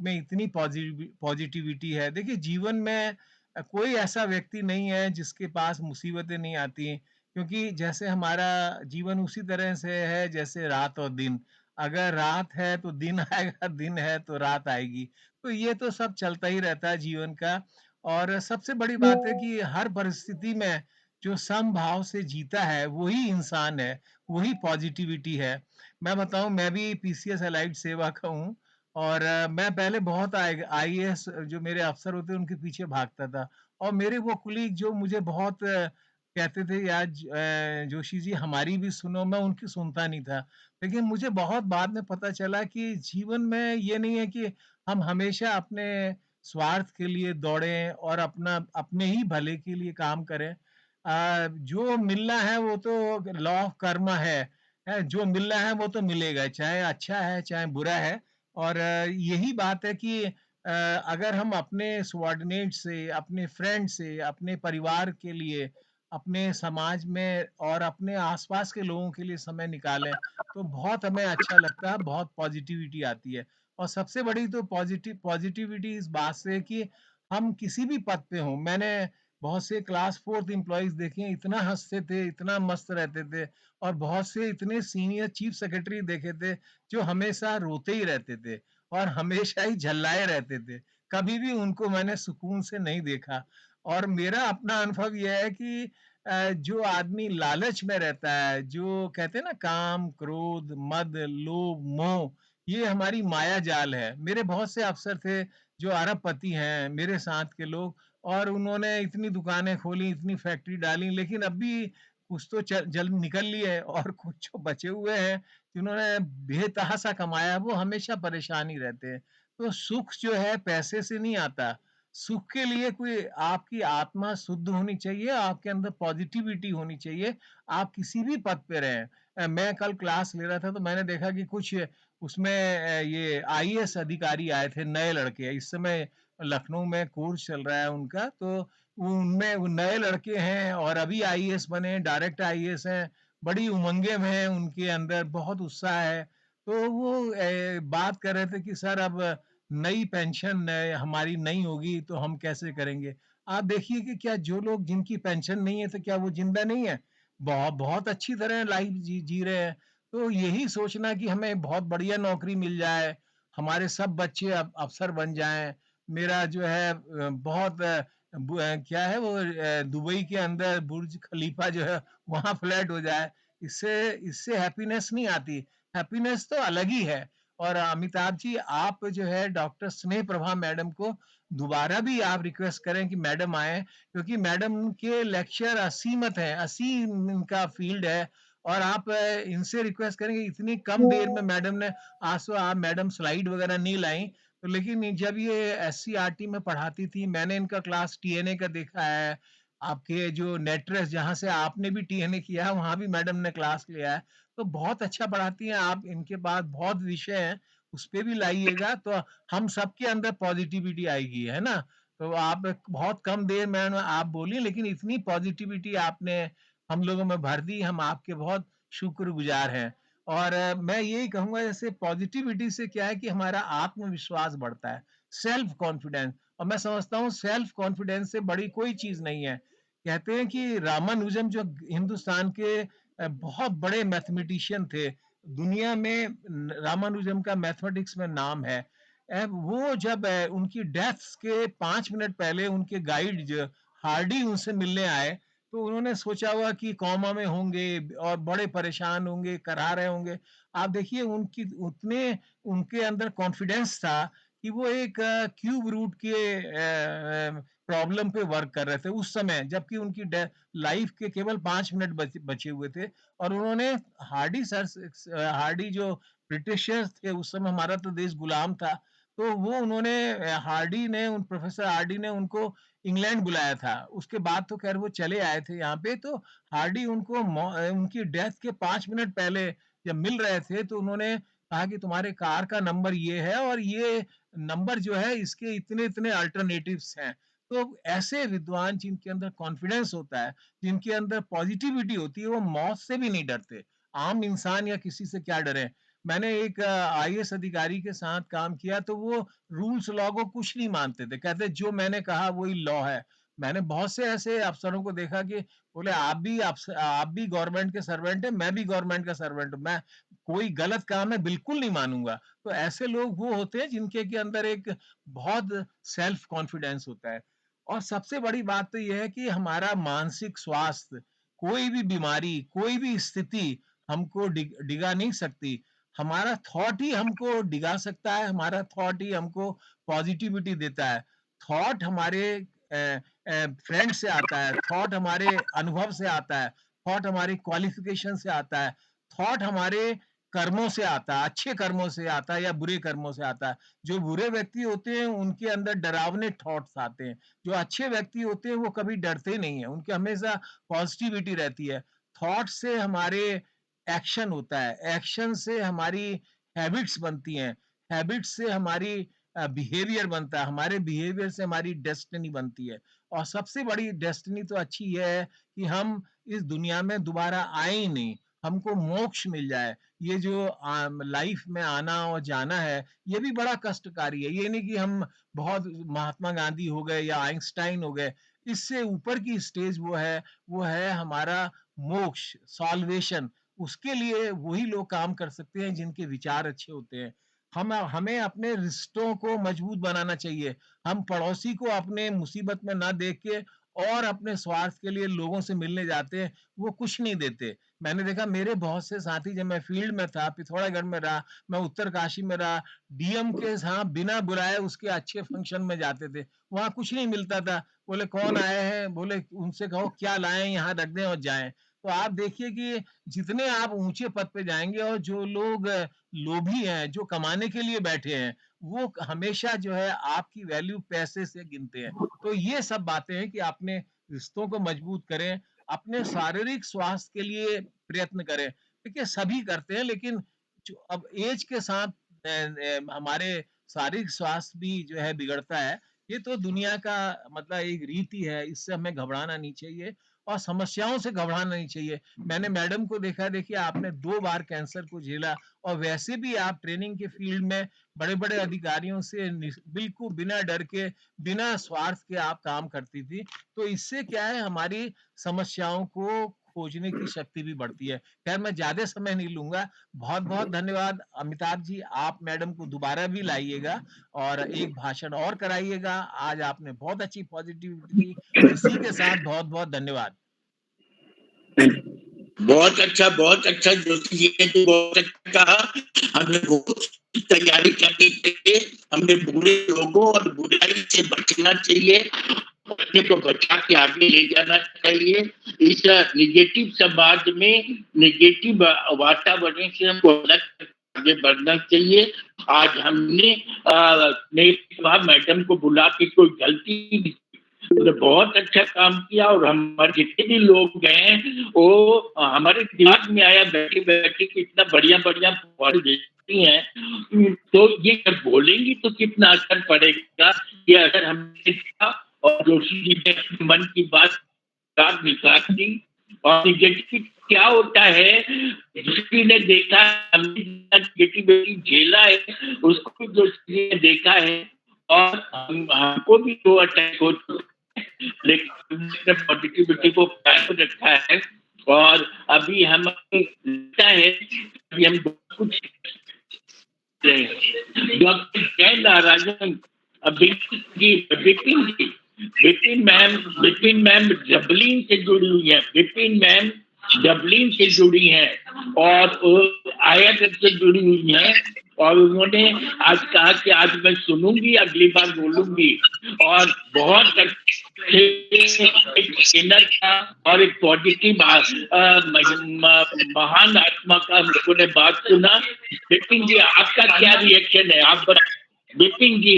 में इतनी पॉजिटिविटी है। देखिए, जीवन में कोई ऐसा व्यक्ति नहीं है जिसके पास मुसीबतें नहीं आती, क्योंकि जैसे हमारा जीवन उसी तरह से है जैसे रात और दिन। अगर रात है तो दिन आएगा, दिन है तो रात आएगी। तो ये तो सब चलता ही रहता है जीवन का। और सबसे बड़ी बात है कि हर परिस्थिति में जो समभाव से जीता है वही इंसान है, वही पॉजिटिविटी है। मैं बताऊं, मैं भी पीसीएस एलाइड सेवा का हूँ, और मैं पहले बहुत आईएएस जो मेरे अफसर होते हैं उनके पीछे भागता था, और मेरे वो कुलीग जो मुझे बहुत कहते थे, यार जोशी जी हमारी भी सुनो, मैं उनकी सुनता नहीं था। लेकिन मुझे बहुत बाद में पता चला कि जीवन में ये नहीं है कि हम हमेशा अपने स्वार्थ के लिए दौड़ें और अपने ही भले के लिए काम करें। जो मिलना है वो तो लॉ ऑफ कर्मा है, जो मिलना है वो तो मिलेगा, चाहे अच्छा है चाहे बुरा है। और यही बात है कि अगर हम अपने सबॉर्डिनेट से, अपने फ्रेंड से, अपने परिवार के लिए, अपने समाज में और अपने आसपास के लोगों के लिए समय निकालें, तो बहुत हमें अच्छा लगता है, बहुत पॉजिटिविटी आती है। और सबसे बड़ी तो पॉजिटिविटी इस बात से कि हम किसी भी पद पे हों, मैंने बहुत से क्लास फोर्थ एम्प्लॉइज देखे हैं, इतना हंसते थे, इतना मस्त रहते थे। और बहुत से इतने सीनियर चीफ सेक्रेटरी देखे थे जो हमेशा रोते ही रहते थे और हमेशा ही झल्लाए रहते थे। कभी भी उनको मैंने सुकून से नहीं देखा। और मेरा अपना अनुभव यह है कि जो आदमी लालच में रहता है, जो कहते हैं ना काम, क्रोध, मद, लोभ, मोह, ये हमारी माया जाल है। मेरे बहुत से अफसर थे जो अरबपति हैं, मेरे साथ के लोग, और उन्होंने इतनी दुकानें खोली, इतनी फैक्ट्री डाली, लेकिन अब भी कुछ तो जल निकल लिए, और कुछ जो बचे हुए हैं जिन्होंने बेतहाशा कमाया, वो हमेशा परेशान ही रहते हैं। तो सुख जो है पैसे से नहीं आता। सुख के लिए कोई आपकी आत्मा शुद्ध होनी चाहिए, आपके अंदर पॉजिटिविटी होनी चाहिए, आप किसी भी पद पे रहें। मैं कल क्लास ले रहा था तो मैंने देखा कि कुछ उसमें ये आईएएस अधिकारी आए थे, नए लड़के। इस समय लखनऊ में कोर्स चल रहा है उनका, तो उनमें वो नए लड़के हैं और अभी आईएएस बने, डायरेक्ट आईएएस हैं, बड़ी उमंगे में हैं, उनके अंदर बहुत उत्साह है। तो वो बात कर रहे थे कि सर अब नई पेंशन हमारी नहीं होगी तो हम कैसे करेंगे। आप देखिए कि क्या जो लोग जिनकी पेंशन नहीं है तो क्या वो जिंदा नहीं है, बहुत बहुत अच्छी तरह लाइफ जी रहे हैं। तो यही सोचना कि हमें बहुत बढ़िया नौकरी मिल जाए, हमारे सब बच्चे अफसर बन जाएं, मेरा जो है बहुत क्या है वो दुबई के अंदर बुर्ज खलीफा जो है वहां फ्लैट हो जाए, इससे इससे हैप्पीनेस नहीं आती। हैप्पीनेस तो अलग ही है। और अमिताभ जी, आप जो है डॉक्टर स्नेह प्रभा मैडम को दोबारा भी आप रिक्वेस्ट करें कि मैडम आए, क्योंकि मैडम के लेक्चर असीमत है, असीम इनका फील्ड है। और आप इनसे रिक्वेस्ट करेंगे, इतनी कम देर में मैडम ने, आज तो आप मैडम स्लाइड वगैरह नहीं लाई, तो लेकिन जब ये एससीईआरटी में पढ़ाती थी, मैंने इनका क्लास टीएनए का देखा है, आपके जो नेटरेस जहाँ से आपने भी टीएनए किया है वहां भी मैडम ने क्लास लिया है, तो बहुत अच्छा पढ़ाती हैं आप। इनके पास बहुत विषय हैं, उस पे भी लाइएगा तो हम सबके अंदर पॉजिटिविटी आएगी, है ना। तो आप बहुत कम देर में आप बोली, लेकिन इतनी पॉजिटिविटी आपने हम लोगों में भर दी, हम आपके बहुत शुक्रगुजार हैं। और मैं यही कहूंगा, जैसे पॉजिटिविटी से क्या है कि हमारा आत्मविश्वास बढ़ता है, सेल्फ कॉन्फिडेंस। और मैं समझता हूँ सेल्फ कॉन्फिडेंस से बड़ी कोई चीज नहीं है। कहते हैं कि रामानुजम जो हिंदुस्तान के बहुत बड़े मैथमेटिशियन थे, दुनिया में रामानुजम का मैथमेटिक्स में नाम है। वो जब उनकी डेथ के 5 मिनट पहले उनके गाइड जो हार्डी उनसे मिलने आए, तो उन्होंने सोचा हुआ कि कॉमा में होंगे और बड़े परेशान होंगे, करा रहे होंगे। आप देखिए उनकी उतने उनके अंदर कॉन्फिडेंस था कि वो एक क्यूब रूट के प्रॉब्लम पे वर्क कर रहे थे उस समय, जबकि उनकी लाइफ के केवल 5 मिनट बचे हुए थे। और उन्होंने हार्डी जो ब्रिटिशर्स थे उस समय, हमारा तो देश गुलाम था, तो वो उन्होंने प्रोफेसर हार्डी ने उनको इंग्लैंड बुलाया था। उसके बाद तो खैर वो चले आए थे यहाँ पे। तो हार्डी उनको उनकी डेथ के 5 मिनट पहले जब मिल रहे थे तो उन्होंने कहा कि तुम्हारे कार का नंबर ये है और ये नंबर जो है इसके इतने इतने अल्टरनेटिव्स हैं, तो ऐसे विद्वान जिनके अंदर कॉन्फिडेंस होता है, जिनके अंदर पॉजिटिविटी होती है, वो मौत से भी नहीं डरते। आम इंसान या किसी से क्या डरे। मैंने एक आईएएस अधिकारी के साथ काम किया, तो वो रूल्स लॉ को कुछ नहीं मानते थे, कहते जो मैंने कहा वही लॉ है। मैंने बहुत से ऐसे अफसरों को देखा कि बोले आप भी गवर्नमेंट के सर्वेंट है, मैं भी गवर्नमेंट का सर्वेंट हूँ, मैं कोई गलत काम है बिल्कुल नहीं मानूंगा। तो ऐसे लोग वो होते हैं जिनके के अंदर एक बहुत सेल्फ कॉन्फिडेंस होता है। और सबसे बड़ी बात तो ये है कि हमारा मानसिक स्वास्थ्य, कोई भी बीमारी, कोई भी स्थिति हमको डिगा नहीं सकती। हमारा थॉट ही हमको डिगा सकता है, हमारा थॉट ही हमको पॉजिटिविटी देता है। थॉट हमारे फ्रेंड से आता है, थॉट हमारे अनुभव से आता है, थॉट हमारी क्वालिफिकेशन से आता है, थॉट हमारे कर्मों से आता है, अच्छे कर्मों से आता है या बुरे कर्मों से आता है। जो बुरे व्यक्ति होते हैं उनके अंदर डरावने थॉट्स आते हैं, जो अच्छे व्यक्ति होते हैं वो कभी डरते नहीं है, उनके हमेशा पॉजिटिविटी रहती है। थॉट से हमारे एक्शन होता है, एक्शन से हमारी हैबिट्स बनती हैं, हैबिट्स से हमारी बिहेवियर बनता है, हमारे बिहेवियर से हमारी डेस्टिनी बनती है। और सबसे बड़ी डेस्टिनी तो अच्छी ये है कि हम इस दुनिया में दोबारा आए ही नहीं, हमको मोक्ष मिल जाए। ये जो लाइफ में आना और जाना है, ये भी बड़ा कष्टकारी है। ये नहीं कि हम बहुत महात्मा गांधी हो गए या आइंस्टाइन हो गए। इससे ऊपर की स्टेज वो है हमारा मोक्ष, सॉल्वेशन। उसके लिए वही लोग काम कर सकते हैं जिनके विचार अच्छे होते हैं। हम हमें अपने रिश्तों को मजबूत बनाना चाहिए। हम पड़ोसी को अपने मुसीबत में ना देख के और अपने स्वार्थ के लिए लोगों से मिलने जाते हैं, वो कुछ नहीं देते। मैंने देखा मेरे बहुत से साथी, जब मैं फील्ड में था, पिथौरागढ़ में रहा, मैं उत्तरकाशी में रहा, डीएम के यहाँ बिना बुलाए उसके अच्छे फंक्शन में जाते थे। वहाँ कुछ नहीं मिलता था। बोले कौन आए हैं? बोले उनसे कहो क्या लाएं, यहाँ रख दें और जाएं। तो आप देखिए कि जितने आप ऊंचे पद पे जाएंगे और जो लोग लोभी हैं, जो कमाने के लिए बैठे हैं, वो हमेशा जो है आपकी वैल्यू पैसे से गिनते हैं। तो ये सब बातें हैं कि अपने रिश्तों को मजबूत करें, अपने शारीरिक स्वास्थ्य के लिए प्रयत्न करें। देखिए सभी करते हैं, लेकिन जो अब एज के साथ हमारे शारीरिक स्वास्थ्य भी जो है बिगड़ता है। ये तो दुनिया का मतलब एक रीति है, इससे हमें घबराना नहीं चाहिए और समस्याओं से घबराना नहीं चाहिए। मैंने मैडम को देखा, देखिए आपने 2 बार कैंसर को झेला और वैसे भी आप ट्रेनिंग के फील्ड में बड़े-बड़े अधिकारियों से बिल्कुल बिना डर के, बिना स्वार्थ के आप काम करती थी। तो इससे क्या है, हमारी समस्याओं को खोजने की शक्ति भी बढ़ती है। खैर मैं ज़्यादा समय नहीं लूँगा। बहुत-बहुत धन्यवाद अमिताभ जी, आप मैडम को दोबारा भी लाइएगा और एक भाषण और कराइएगा। आज आपने बहुत अच्छी पॉजिटिविटी दी। इसी के साथ बहुत-बहुत धन्यवाद। बहुत अच्छा जोशी जी ने तो बहुत अच्छा कहा। हमने बहुत तैयारी करनी चाहिए, हमने बुरे लोगों और बुराई से बचना चाहिए, अपने को बचा के आगे ले जाना चाहिए। इस निगेटिव समाज में, निगेटिव वातावरण से हमको अलग आगे बढ़ना चाहिए। आज हमने मैडम को बुला के कोई गलती तो बहुत अच्छा काम किया और हमारे जितने भी लोग गए वो हमारे दिमाग में आया बैठे बैठे कि इतना बढ़िया बढ़िया देती हैं, तो ये जब बोलेंगी तो कितना असर पड़ेगा। ये असर हमने और जोशी जी ने मन की बात निकाल दी। और निगेटिव क्या होता है, जोशी ने देखा, हमने निगेटिविटी झेला है, उसको जोशी ने देखा है और हमको भी जो अटैक हो, लेकिन पॉजिटिविटी को कायम रखा है। और अभी हमें लगता है कि हम कुछ डॉक्टर जय नारायण विपिन मैम डबलिन से जुड़ी हुई है, विपिन मैम डबलिन से जुड़ी हैं और आईआईटी से जुड़ी हुई हैं। और उन्होंने आज कहा कि आज मैं सुनूंगी, अगली बार बोलूंगी। और बहुत अच्छे एक ट्रेनर का और एक पॉजिटिव महान आत्मा का लोगों ने बात सुना। विपिन जी आपका क्या रिएक्शन है, आप विपिन जी,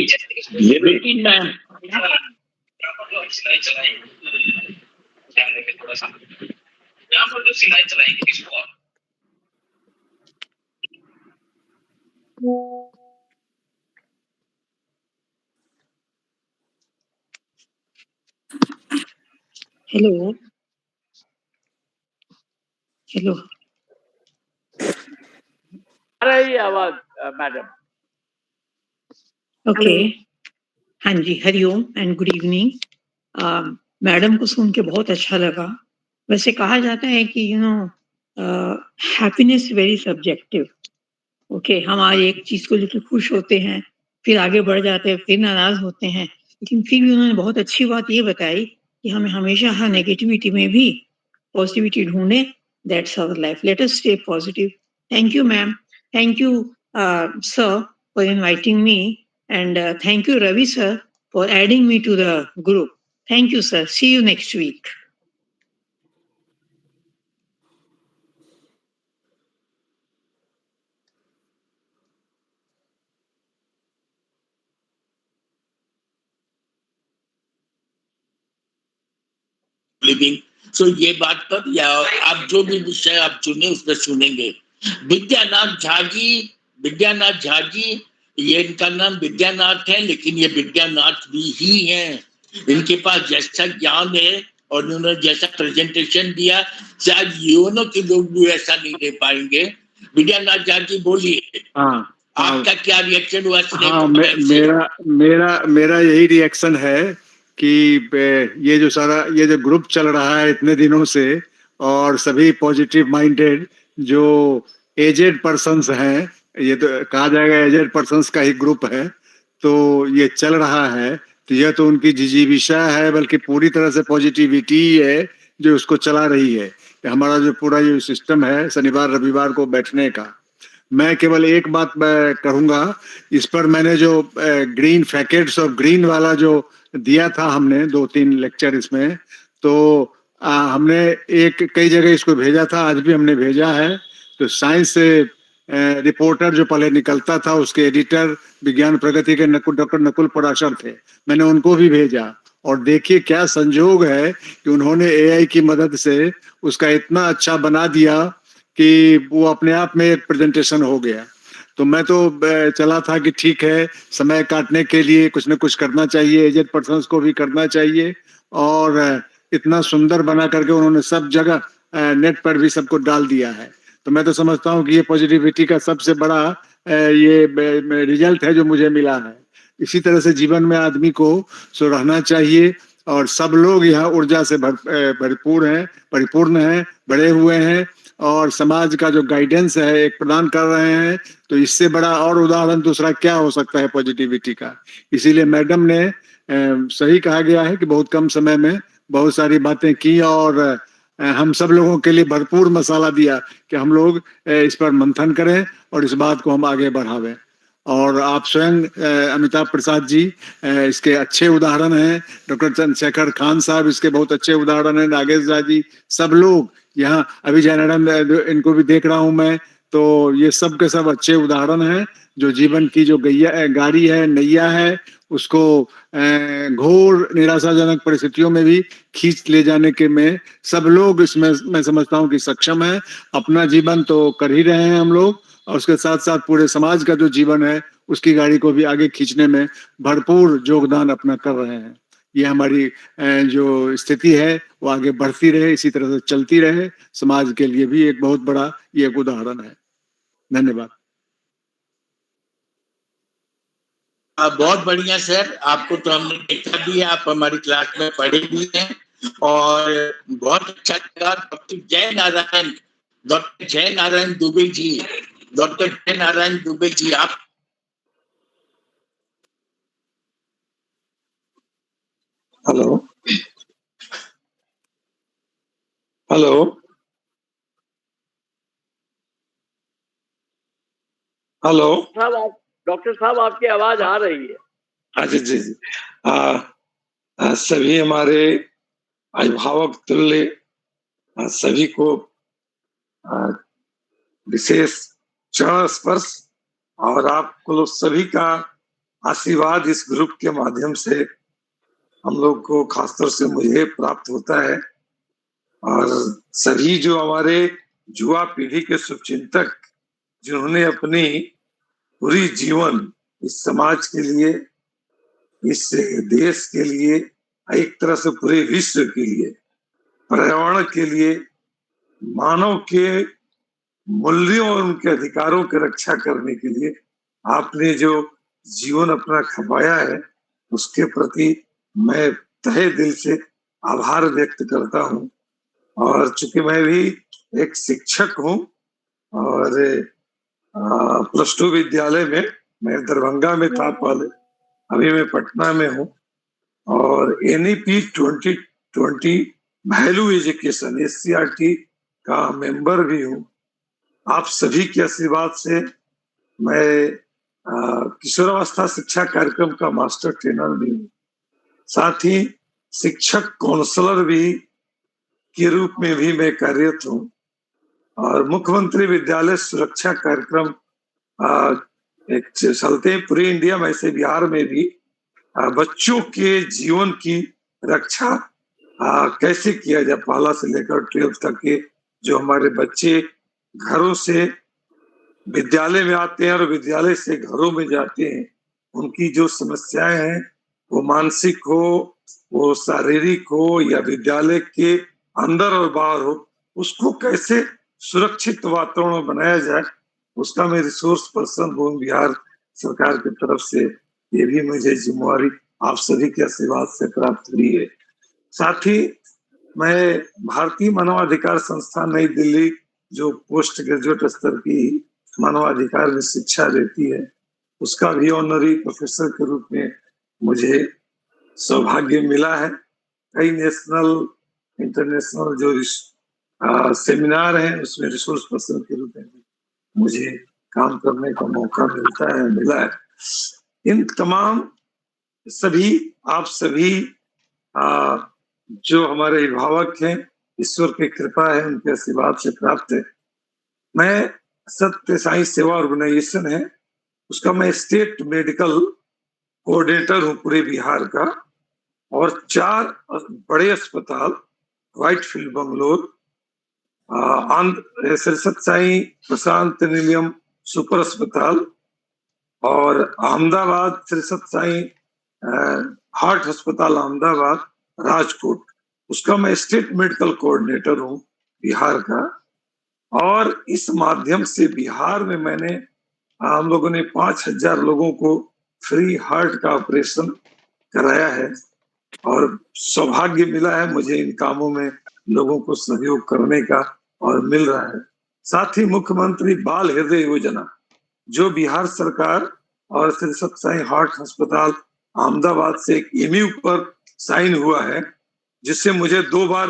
विपिन मैम। यहाँ पर जो सिलाई चलाएंगे किसको हेलो हेलो आ रही है आवाज मैडम? ओके हाँ जी हरिओम एंड गुड इवनिंग। मैडम को सुन के बहुत अच्छा लगा। वैसे कहा जाता है कि हैप्पीनेस वेरी सब्जेक्टिव। ओके हम आज एक चीज को लेकर खुश होते हैं, फिर आगे बढ़ जाते हैं, फिर नाराज होते हैं, लेकिन फिर भी उन्होंने बहुत अच्छी बात ये बताई कि हमें हमेशा हर नेगेटिविटी में भी पॉजिटिविटी ढूंढे। That's our life, let us stay positive. Thank you ma'am, thank you sir for inviting me, and thank you Ravi sir for adding me to the group. Thank you sir, see you next week. Living. So ये बात पर या आप जो भी विषय आप चुने उसमें सुनेंगे। विद्यानाथ झा जी, ये इनका नाम विद्यानाथ है, लेकिन ये विद्यानाथ भी ही हैं। इनके पास जैसा ज्ञान है और उन्होंने जैसा प्रेजेंटेशन दिया, शायद योनो के लोग भी ऐसा नहीं दे पाएंगे। विद्यानाथ झा जी बोलिए, आपका क्या रिएक्शन हुआ? हाँ, मेरा यही रिएक्शन है कि ये जो ग्रुप चल रहा है इतने दिनों से, और सभी पॉजिटिव माइंडेड जो एजेड पर्सन्स हैं, ये तो कहा जाएगा एजेड पर्सन्स का ही ग्रुप है, तो ये चल रहा है, तो यह तो उनकी जिजीविषा है, बल्कि पूरी तरह से पॉजिटिविटी ही है जो उसको चला रही है। हमारा जो पूरा ये सिस्टम है शनिवार रविवार को बैठने का, मैं केवल एक बात कहूंगा इस पर। मैंने जो ग्रीन फैकेट्स ऑफ ग्रीन वाला जो दिया था, हमने 2-3 लेक्चर इसमें, तो हमने कई जगह इसको भेजा था, आज भी हमने भेजा है। तो साइंस से रिपोर्टर जो पहले निकलता था, उसके एडिटर विज्ञान प्रगति के डॉक्टर नकुल पराशर थे, मैंने उनको भी भेजा। और देखिए क्या संजोग है कि उन्होंने एआई की मदद से उसका इतना अच्छा बना दिया कि वो अपने आप में एक प्रेजेंटेशन हो गया। तो मैं तो चला था कि ठीक है, समय काटने के लिए कुछ न कुछ करना चाहिए, एजेड पर्सन्स को भी करना चाहिए, और इतना सुंदर बना करके उन्होंने सब जगह नेट पर भी सबको डाल दिया है। तो मैं तो समझता हूँ कि ये पॉजिटिविटी का सबसे बड़ा ये रिजल्ट है जो मुझे मिला है। इसी तरह से जीवन में आदमी को सो रहना चाहिए, और सब लोग यहाँ ऊर्जा से भरपूर हैं, परिपूर्ण हैं, बड़े हुए हैं, और समाज का जो गाइडेंस है एक प्रदान कर रहे हैं। तो इससे बड़ा और उदाहरण दूसरा क्या हो सकता है पॉजिटिविटी का। इसीलिए मैडम ने सही कहा गया है कि बहुत कम समय में बहुत सारी बातें की, और हम सब लोगों के लिए भरपूर मसाला दिया कि हम लोग इस पर मंथन करें और इस बात को हम आगे बढ़ावें। और आप स्वयं अमिताभ प्रसाद जी इसके अच्छे उदाहरण हैं, डॉक्टर चंद्रशेखर खान साहब इसके बहुत अच्छे उदाहरण हैं, नागेश झा जी, सब लोग यहाँ, अभी जयनारायण इनको भी देख रहा हूँ मैं, तो ये सब के सब अच्छे उदाहरण हैं जो जीवन की जो गाड़ी है, नैया है, उसको घोर निराशाजनक परिस्थितियों में भी खींच ले जाने के में सब लोग इसमें मैं समझता हूँ कि सक्षम है। अपना जीवन तो कर ही रहे हैं हम लोग, और उसके साथ साथ पूरे समाज का जो जीवन है उसकी गाड़ी को भी आगे खींचने में भरपूर योगदान अपना कर रहे हैं। ये हमारी जो स्थिति है वो आगे बढ़ती रहे, इसी तरह से चलती रहे, समाज के लिए भी एक बहुत बड़ा ये एक उदाहरण है। धन्यवाद। बहुत बढ़िया सर, आपको तो हमने देखा भी है, आप हमारी क्लास में पढ़े भी हैं, और बहुत अच्छा लगा। डॉक्टर जय नारायण दुबे जी, आप हेलो हेलो हेलो डॉक्टर साहब आपकी आवाज आ रही है। अच्छा जी जी। सभी हमारे अभिभावक तुल्य सभी को विशेष चरण स्पर्श और आपको सभी का आशीर्वाद इस ग्रुप के माध्यम से हम लोग को खासतौर से मुझे प्राप्त होता है। और सभी जो हमारे युवा पीढ़ी के शुभचिंतक जिन्होंने अपनी पूरी जीवन इस समाज के लिए, इस देश के लिए, एक तरह से पूरे विश्व के लिए पर्यावरण के लिए, मानव के मूल्यों और उनके अधिकारों की रक्षा करने के लिए आपने जो जीवन अपना खपाया है, उसके प्रति मैं तहे दिल से आभार व्यक्त करता हूँ। और चूंकि मैं भी एक शिक्षक हूँ और +2 विद्यालय में, मैं दरभंगा में था पहले, अभी मैं पटना में हूँ, और NEP 2020 वैल्यू एजुकेशन SCRT का मेंबर भी हूँ। आप सभी के आशीर्वाद से मैं किशोरावस्था शिक्षा कार्यक्रम का मास्टर ट्रेनर भी हूँ, साथ ही शिक्षक काउंसलर भी के रूप में भी मैं कार्यरत हूँ, और मुख्यमंत्री विद्यालय सुरक्षा कार्यक्रम एक चलते हैं पूरे इंडिया में, ऐसे बिहार में भी बच्चों के जीवन की रक्षा कैसे किया जाए, पहला से लेकर 12th तक के जो हमारे बच्चे घरों से विद्यालय में आते हैं और विद्यालय से घरों में जाते हैं, उनकी जो समस्याएं हैं, वो मानसिक हो, वो शारीरिक हो, या विद्यालय के अंदर और बाहर हो, उसको कैसे सुरक्षित वातावरण बनाया जाए, उसका मैं रिसोर्स पर्सन हूँ बिहार सरकार की तरफ से। ये भी मुझे जिम्मेवारी आप सभी के आशीर्वाद से प्राप्त हुई है। साथ ही मैं भारतीय मानवाधिकार संस्थान नई दिल्ली, जो पोस्ट ग्रेजुएट स्तर की मानवाधिकार में शिक्षा देती है, उसका भी ऑनरी प्रोफेसर के रूप में मुझे सौभाग्य मिला है। कई नेशनल इंटरनेशनल जो सेमिनार हैं, उसमें रिसोर्स पर्सन के रूप में मुझे काम करने का मौका मिला है। इन तमाम सभी आप सभी जो हमारे अभिभावक हैं, ईश्वर की कृपा है, उनके आशीर्वाद से प्राप्त है। मैं सत्य साई सेवा ऑर्गेनाइजेशन है, उसका मैं स्टेट मेडिकल कोऑर्डिनेटर हूँ पूरे बिहार का, और 4 बड़े अस्पताल, व्हाइटफील्ड बंगलोर, श्री सत्य साई प्रशांत निलयम सुपर अस्पताल, और अहमदाबाद श्री सत्य साई हार्ट अस्पताल अहमदाबाद, राजकोट, उसका मैं स्टेट मेडिकल कोऑर्डिनेटर हूँ बिहार का। और इस माध्यम से बिहार में मैंने हम लोगों ने 5000 लोगों को फ्री हार्ट का ऑपरेशन कराया है, और सौभाग्य मिला है मुझे इन कामों में लोगों को सहयोग करने का, और मिल रहा है। साथ ही मुख्यमंत्री बाल हृदय योजना, जो बिहार सरकार और श्री सत्य साई हार्ट अस्पताल अहमदाबाद से एक MOU पर साइन हुआ है, जिससे मुझे 2 बार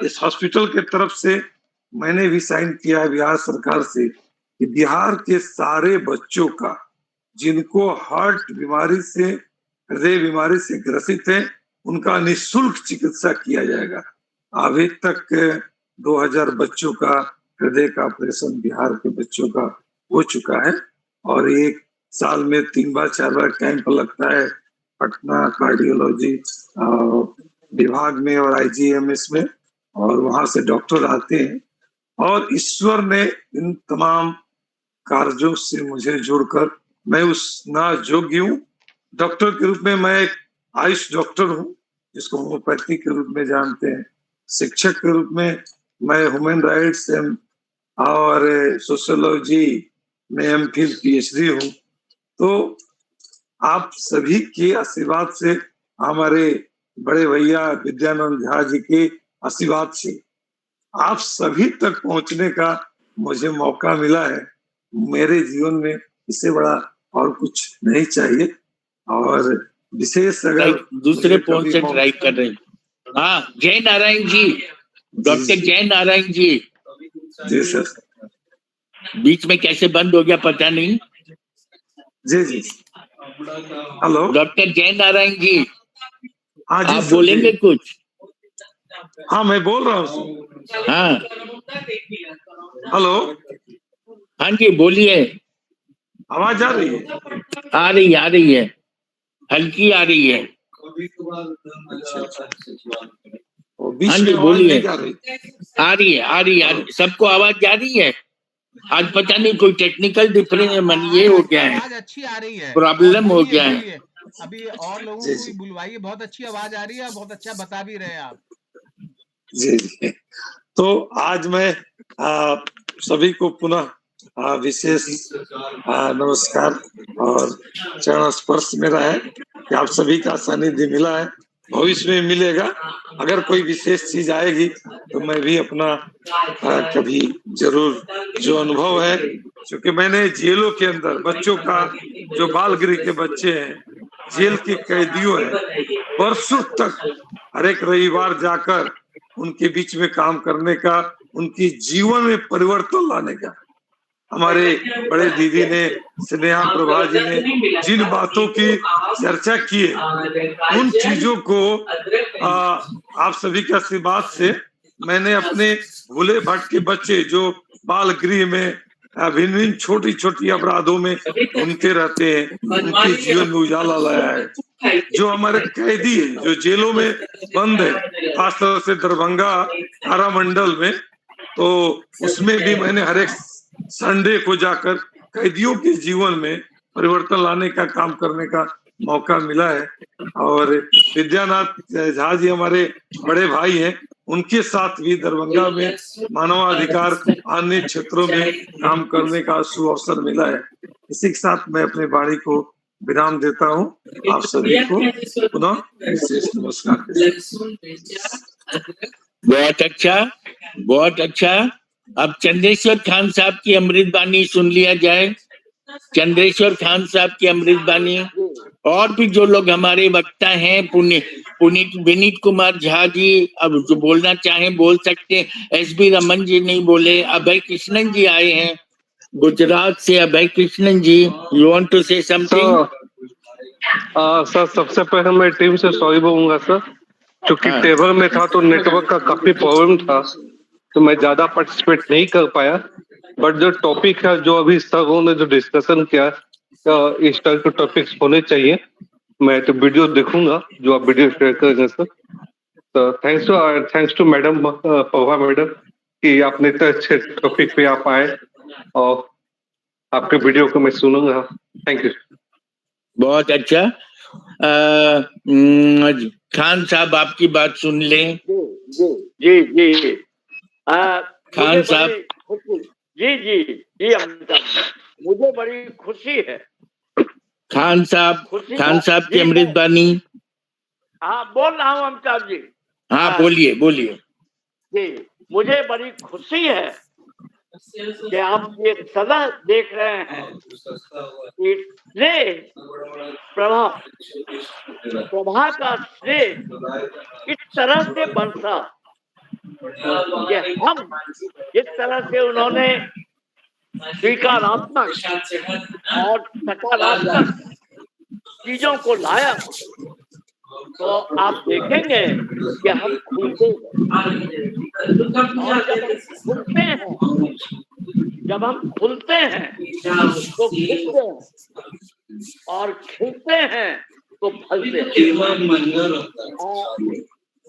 इस हॉस्पिटल के तरफ से मैंने भी साइन किया है बिहार सरकार से, कि बिहार के सारे बच्चों का जिनको हार्ट बीमारी से, हृदय बीमारी से ग्रसित है, उनका निःशुल्क चिकित्सा किया जाएगा। अभी तक 2000 बच्चों का हृदय का ऑपरेशन बिहार के बच्चों का हो चुका है, और एक साल में 3 बार 4 बार कैंप लगता है पटना कार्डियोलॉजी विभाग में और IGMS में, और वहां से डॉक्टर आते हैं। और ईश्वर ने इन तमाम कार्यों से मुझे जोड़कर, मैं उस ना योग्य हूँ डॉक्टर के रूप में, मैं एक आयुष डॉक्टर हूँ जिसको होम्योपैथी के रूप में जानते हैं। शिक्षक के रूप में मैं ह्यूमन राइट्स और सोशियोलॉजी में MPhil PhD हूँ। तो आप सभी के आशीर्वाद से, हमारे बड़े भैया विद्यानंद झा जी के आशीर्वाद से आप सभी तक पहुंचने का मुझे मौका मिला है। मेरे जीवन में इससे बड़ा और कुछ नहीं चाहिए। और विशेष अगर दूसरे फोन से ट्राई कर रहे हैं। हाँ, जय नारायण जी, डॉक्टर जय नारायण जी। जी सर, बीच में कैसे बंद हो गया पता नहीं। जी जी, हेलो डॉक्टर जय नारायण जी, हाँ जी, आप बोलेंगे कुछ? हाँ मैं बोल रहा हूँ। हाँ हेलो, हाँ जी बोलिए। आवाज आ रही है? आ रही है, हल्की आ रही है। हाँ जी बोलिए। आ रही है, सबको आवाज जा रही है। आज पता नहीं कोई टेक्निकल डिफरेंस ये हो गया है, आज अच्छी आ रही है, प्रॉब्लम हो गया है। अभी और लोगों जी को भी जी बुलवाइए, बहुत अच्छी आवाज आ रही है, बहुत अच्छा बता भी रहे हैं आप। जी जी। तो आज मैं सभी को पुनः विशेष नमस्कार और चरण स्पर्श मेरा है कि आप सभी का सानिध्य मिला है, भविष्य में मिलेगा। अगर कोई विशेष चीज आएगी तो मैं भी अपना कभी जरूर जो अनुभव है, क्योंकि मैंने जेलों के अंदर बच्चों का, जो बाल गृह के बच्चे हैं, जेल के कैदियों हैं, वर्षों तक हर एक रविवार जाकर उनके बीच में काम करने का, उनकी जीवन में परिवर्तन लाने का, हमारे बड़े दीदी ने, स्नेहा प्रभा जी ने जिन बातों की चर्चा की है, उन चीजों को आप सभी के आशीर्वाद से मैंने अपने भूले भटके बच्चे जो बाल गृह में भिन्न भिन्न छोटी छोटी अपराधों में घूमते रहते हैं, उनके जीवन में उजाला लाया है। जो हमारे कैदी है, जो जेलों में बंद है, खासतौर से दरभंगा कारा मंडल में, तो उसमें भी मैंने हर एक संडे को जाकर कैदियों के जीवन में परिवर्तन लाने का काम करने का मौका मिला है। और विद्यानाथ झा जी हमारे बड़े भाई हैं, उनके साथ भी दरभंगा में मानवाधिकार अन्य क्षेत्रों में काम करने का शुभ अवसर मिला है। इसी के साथ मैं अपने वाणी को विराम देता हूँ। आप सभी को पुनः विशेष नमस्कार। बहुत अच्छा, बहुत अच्छा। अब चंद्रेश्वर खान साहब की अमृतवाणी सुन लिया जाए। चंद्रेश्वर खान साहब की अमृतवाणी, और भी जो लोग हमारे वक्ता हैं, पुनीत विनीत कुमार झा जी अब जो बोलना चाहें बोल सकते हैं। एसबी रमन जी नहीं बोले, अभय कृष्णन जी आए हैं गुजरात से। Abhay Krishnan ji, you want to say something? Sir सबसे पहले मैं टीम से सॉरी बोलूंगा सर, क्योंकि टेबल में था तो नेटवर्क का काफी प्रॉब्लम था, तो मैं ज्यादा पार्टिसिपेट नहीं कर पाया। बट जो टॉपिक है, जो अभी सर ने जो डिस्कशन किया, इस तरह के टॉपिक्स होने चाहिए। मैं तो वीडियो देखूंगा जो आप वीडियो शेयर करेंगे सर। तो thanks to madam Prabha madam कि आपने इतने अच्छे टॉपिक पे आप आए और आपके वीडियो को मैं सुनूंगा। Thank you. बहुत अच्छा। खान साहब आपकी बात सुन लें। जी जी जी। खान साहब। जी जी जी अमिताभ, मुझे बड़ी खुशी है। खान साहब की अमृतवाणी। हाँ बोल रहा हूँ अमिताभ जी। हाँ बोलिए बोलिए। जी, मुझे बड़ी खुशी है कि आप ये सदा देख रहे हैं कि स्नेह प्रभा का स्नेह इस तरह से बरसा कि हम जिस तरह से उन्होंने स्वीकारात्मक और सकारात्मक चीजों को लाया, तो आप देखेंगे कि हम खुलते हैं। जब हम खुलते हैं तो खिलते हैं, और खिलते हैं तो फलते हैं।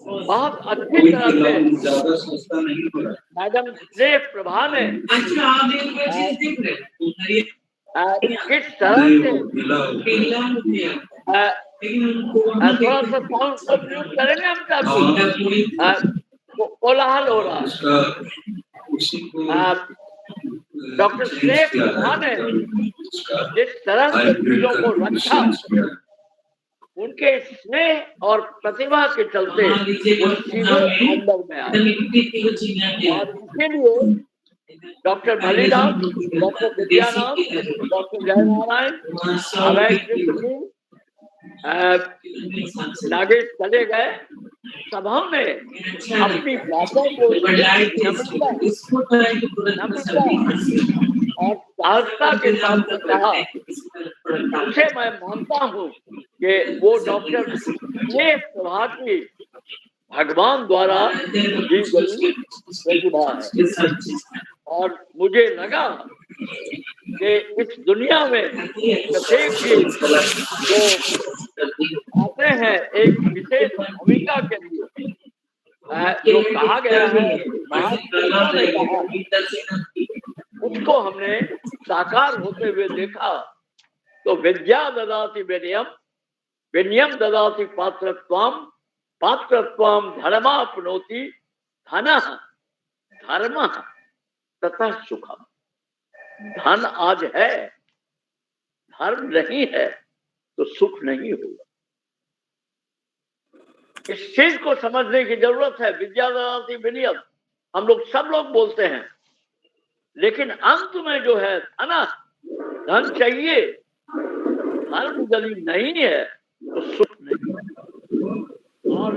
बहुत अच्छी तरह से मैडम स्नेह प्रभा ने किस तरह से थोड़ा सा साउंड को म्यूट करेंगे हम काफी कोलाहल हो रहा है। डॉक्टर स्नेह प्रभा ने जिस तरह से चीजों को रखा, उनके स्नेह और प्रतिभा के चलते अंदर में आए। और इसीलिए doctor Bhalidas, doctor Vidyanath, doctor Jaynarayan, Abhay Krishna, Nagesh चले गए, सभाओं ने अपनी बातों को और सहजता के साथ कहा। उसे मैं मानता हूँ कि वो डॉक्टर स्नेह प्रभा की भगवान द्वारा दी गई प्रतिभा है। और मुझे लगा कि इस दुनिया में प्रत्येक चीज जो आते हैं एक विशेष भूमिका के लिए, जो कहा गया है ने कहा, उसको हमने साकार होते हुए देखा। तो विद्या ददाति विनयम विनयम ददाति पात्रत्वम पात्रत्वम धर्माप्नोति धनः धर्मः तथा सुखम। धन आज है, धर्म नहीं है तो सुख नहीं होगा। इस चीज को समझने की जरूरत है। विद्या ददाति विनयम हम लोग सब लोग बोलते हैं, लेकिन अंत में जो है धन चाहिए, धर्म यदि नहीं है तो सुख नहीं है। और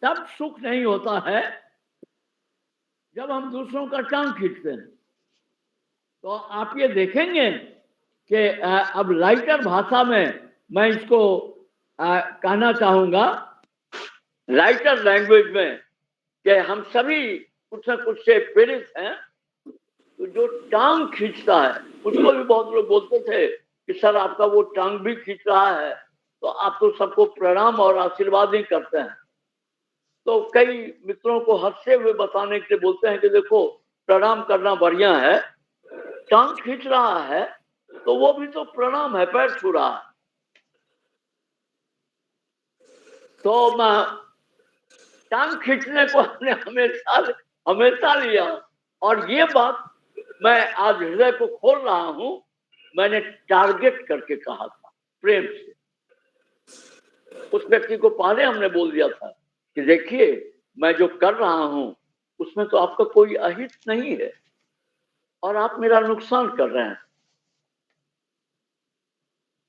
तब सुख नहीं होता है जब हम दूसरों का टांग खींचते हैं। तो आप ये देखेंगे कि अब लाइटर भाषा में मैं इसको कहना चाहूंगा, लाइटर लैंग्वेज में, कि हम सभी कुछ न कुछ से पीड़ित हैं। तो जो टांग खींचता है उसको भी बहुत लोग बोलते थे कि सर आपका वो टांग भी खींच रहा है, तो आप तो सबको प्रणाम और आशीर्वाद ही करते हैं। तो कई मित्रों को हंसते हुए बताने के लिए बोलते हैं कि देखो प्रणाम करना बढ़िया है, टांग खींच रहा है तो वो भी तो प्रणाम है, पैर छू रहा है। तो टांग खींचने को हमने हमेशा लिया, और ये बात मैं आज हृदय को खोल रहा हूं। मैंने टारगेट करके कहा था, प्रेम से। उस व्यक्ति को पहले हमने बोल दिया था कि देखिए मैं जो कर रहा हूं उसमें तो आपका कोई अहित नहीं है और आप मेरा नुकसान कर रहे हैं,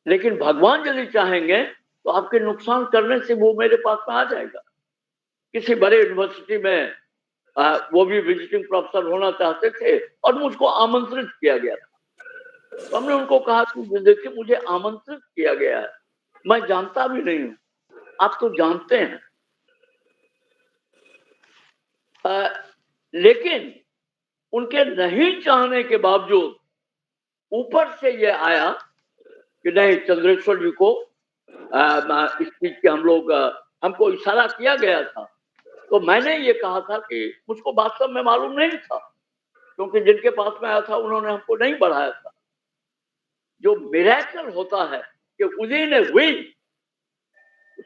लेकिन भगवान यदि चाहेंगे तो आपके नुकसान करने से वो मेरे पास में आ जाएगा। किसी बड़े यूनिवर्सिटी में वो भी विजिटिंग प्रोफेसर होना चाहते थे और मुझको आमंत्रित किया गया था। तो हमने उनको कहा कि देखिए मुझे आमंत्रित किया गया है, मैं जानता भी नहीं हूं, आप तो जानते हैं। लेकिन उनके नहीं चाहने के बावजूद ऊपर से ये आया कि नहीं, चंद्रेश्वर जी को इस चीज के हमको इशारा किया गया था। तो मैंने ये कहा था कि मुझको वास्तव में मालूम नहीं था, क्योंकि जिनके पास में आया था उन्होंने हमको नहीं बढ़ाया था। जो मिरेकल होता है कि विदिन ए वीक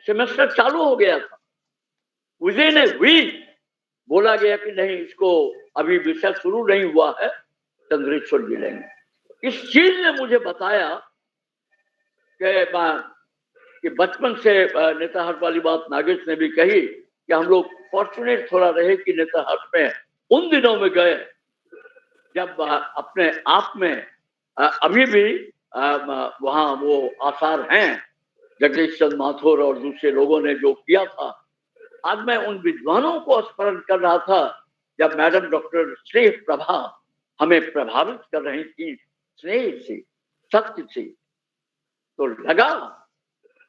सेमेस्टर चालू हो गया था, विदिन ए वीक बोला गया कि नहीं, इसको अभी विषय शुरू नहीं हुआ है, चंद्रेश्वर जी लेंगे। इस चीज ने मुझे बताया कि बचपन से नेताहट वाली बात नागेश ने भी कही कि हम लोग फॉर्चुनेट थोड़ा रहे कि नेताहट में उन दिनों में गए जब अपने आप में अभी भी वहां वो आसार हैं जगदीश चंद्र माथुर और दूसरे लोगों ने जो किया था। आज मैं उन विद्वानों को स्मरण कर रहा था जब मैडम डॉक्टर स्नेह प्रभा हमें प्रभावित कर रही थी स्नेह से, सत्य से। तो लगा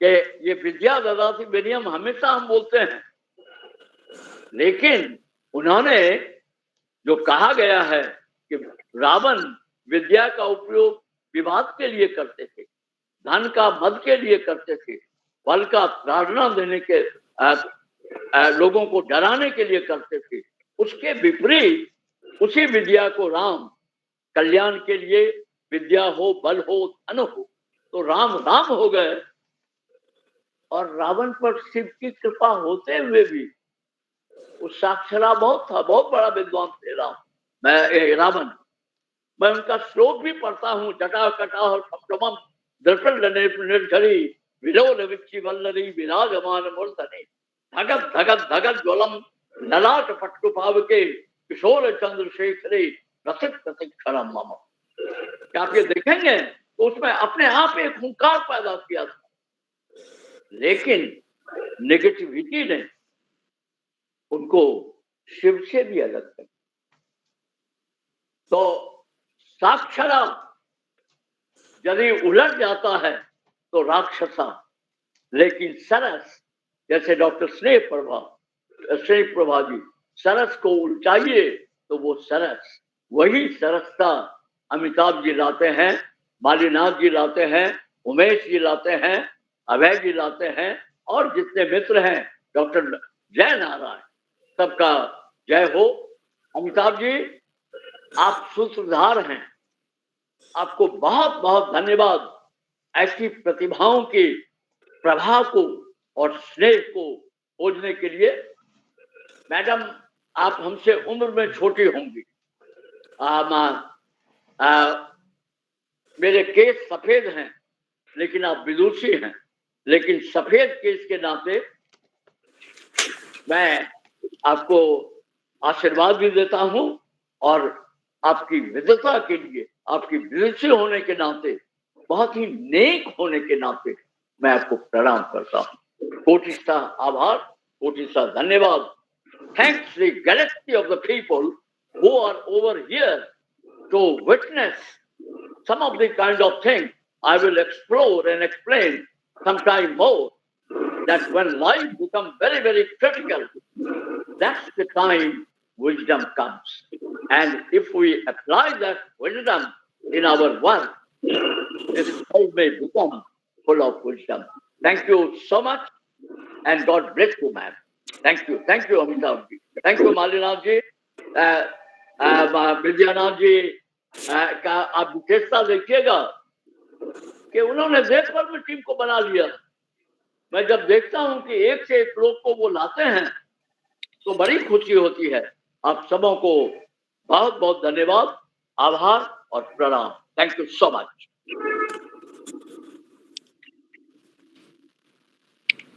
कि ये विद्या ददाति विनयम हमेशा हम बोलते हैं, लेकिन उन्होंने जो कहा गया है कि रावण विद्या का उपयोग विवाद के लिए करते थे, धन का मद के लिए करते थे, बल का ताड़ना देने के लोगों को डराने के लिए करते थे। उसके विपरीत उसी विद्या को राम कल्याण के लिए, विद्या हो, बल हो, धन हो, तो राम राम हो गए। और रावण पर शिव की कृपा होते हुए भी वो साक्षरा बहुत था, बहुत बड़ा विद्वान थे रावण। मैं उनका श्लोक भी पढ़ता हूँ, जटा कटा संभ्रमम दर्पण निर्झरी विलोल विच्छि वल्लरी विराजमान मूर्धने धगत धगत धगत ज्वलम ललाट पट्टु पावके किशोर चंद्रशेखरे रसिक रसिक्षरम मम। क्या आप ये देखेंगे तो उसमें अपने आप एक हुंकार पैदा किया था, लेकिन नेगेटिविटी ने उनको शिव से भी अलग कर। तो साक्षरा यदि उलट जाता है तो राक्षसा, लेकिन सरस, जैसे डॉक्टर स्नेह प्रभा जी सरस को उलटाइए तो वो सरस, वही सरसता अमिताभ जी लाते हैं, मालीनाथ जी लाते हैं, उमेश जी लाते हैं, अभय जी लाते हैं, और जितने मित्र हैं, डॉक्टर जय नारायण, सबका जय हो। अमिताभ जी आप सूत्रधार हैं, आपको बहुत बहुत धन्यवाद ऐसी प्रतिभाओं की प्रभाव को और स्नेह को खोजने के लिए, मैडम आप हमसे उम्र में छोटी होंगी, मेरे केस सफेद हैं लेकिन आप विदुषी हैं, लेकिन सफेद केस के नाते मैं आपको आशीर्वाद भी देता हूं और आपकी विद्वता के लिए, आपकी विदुषी होने के नाते, बहुत ही नेक होने के नाते मैं आपको प्रणाम करता हूं। कोटि सा आभार, कोटि सा धन्यवाद। Thanks the galaxy of the people who are over here to witness some of the kind of things I will explore and explain sometime more, that when life becomes very, very critical, that's the time wisdom comes. And if we apply that wisdom in our work, this life may become full of wisdom. Thank you so much, and God bless you, ma'am. Thank you, Amitabh ji. Thank you, Malinath ji, Vidyanath जी का आप विशेषता देखिएगा कि उन्होंने देश भर में team को बना लिया। मैं जब देखता हूं कि एक से एक लोग को वो लाते हैं तो बड़ी खुशी होती है। आप सबों को बहुत बहुत धन्यवाद, आभार और प्रणाम। Thank you so much.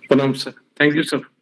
प्रणाम सर, थैंक यू सर।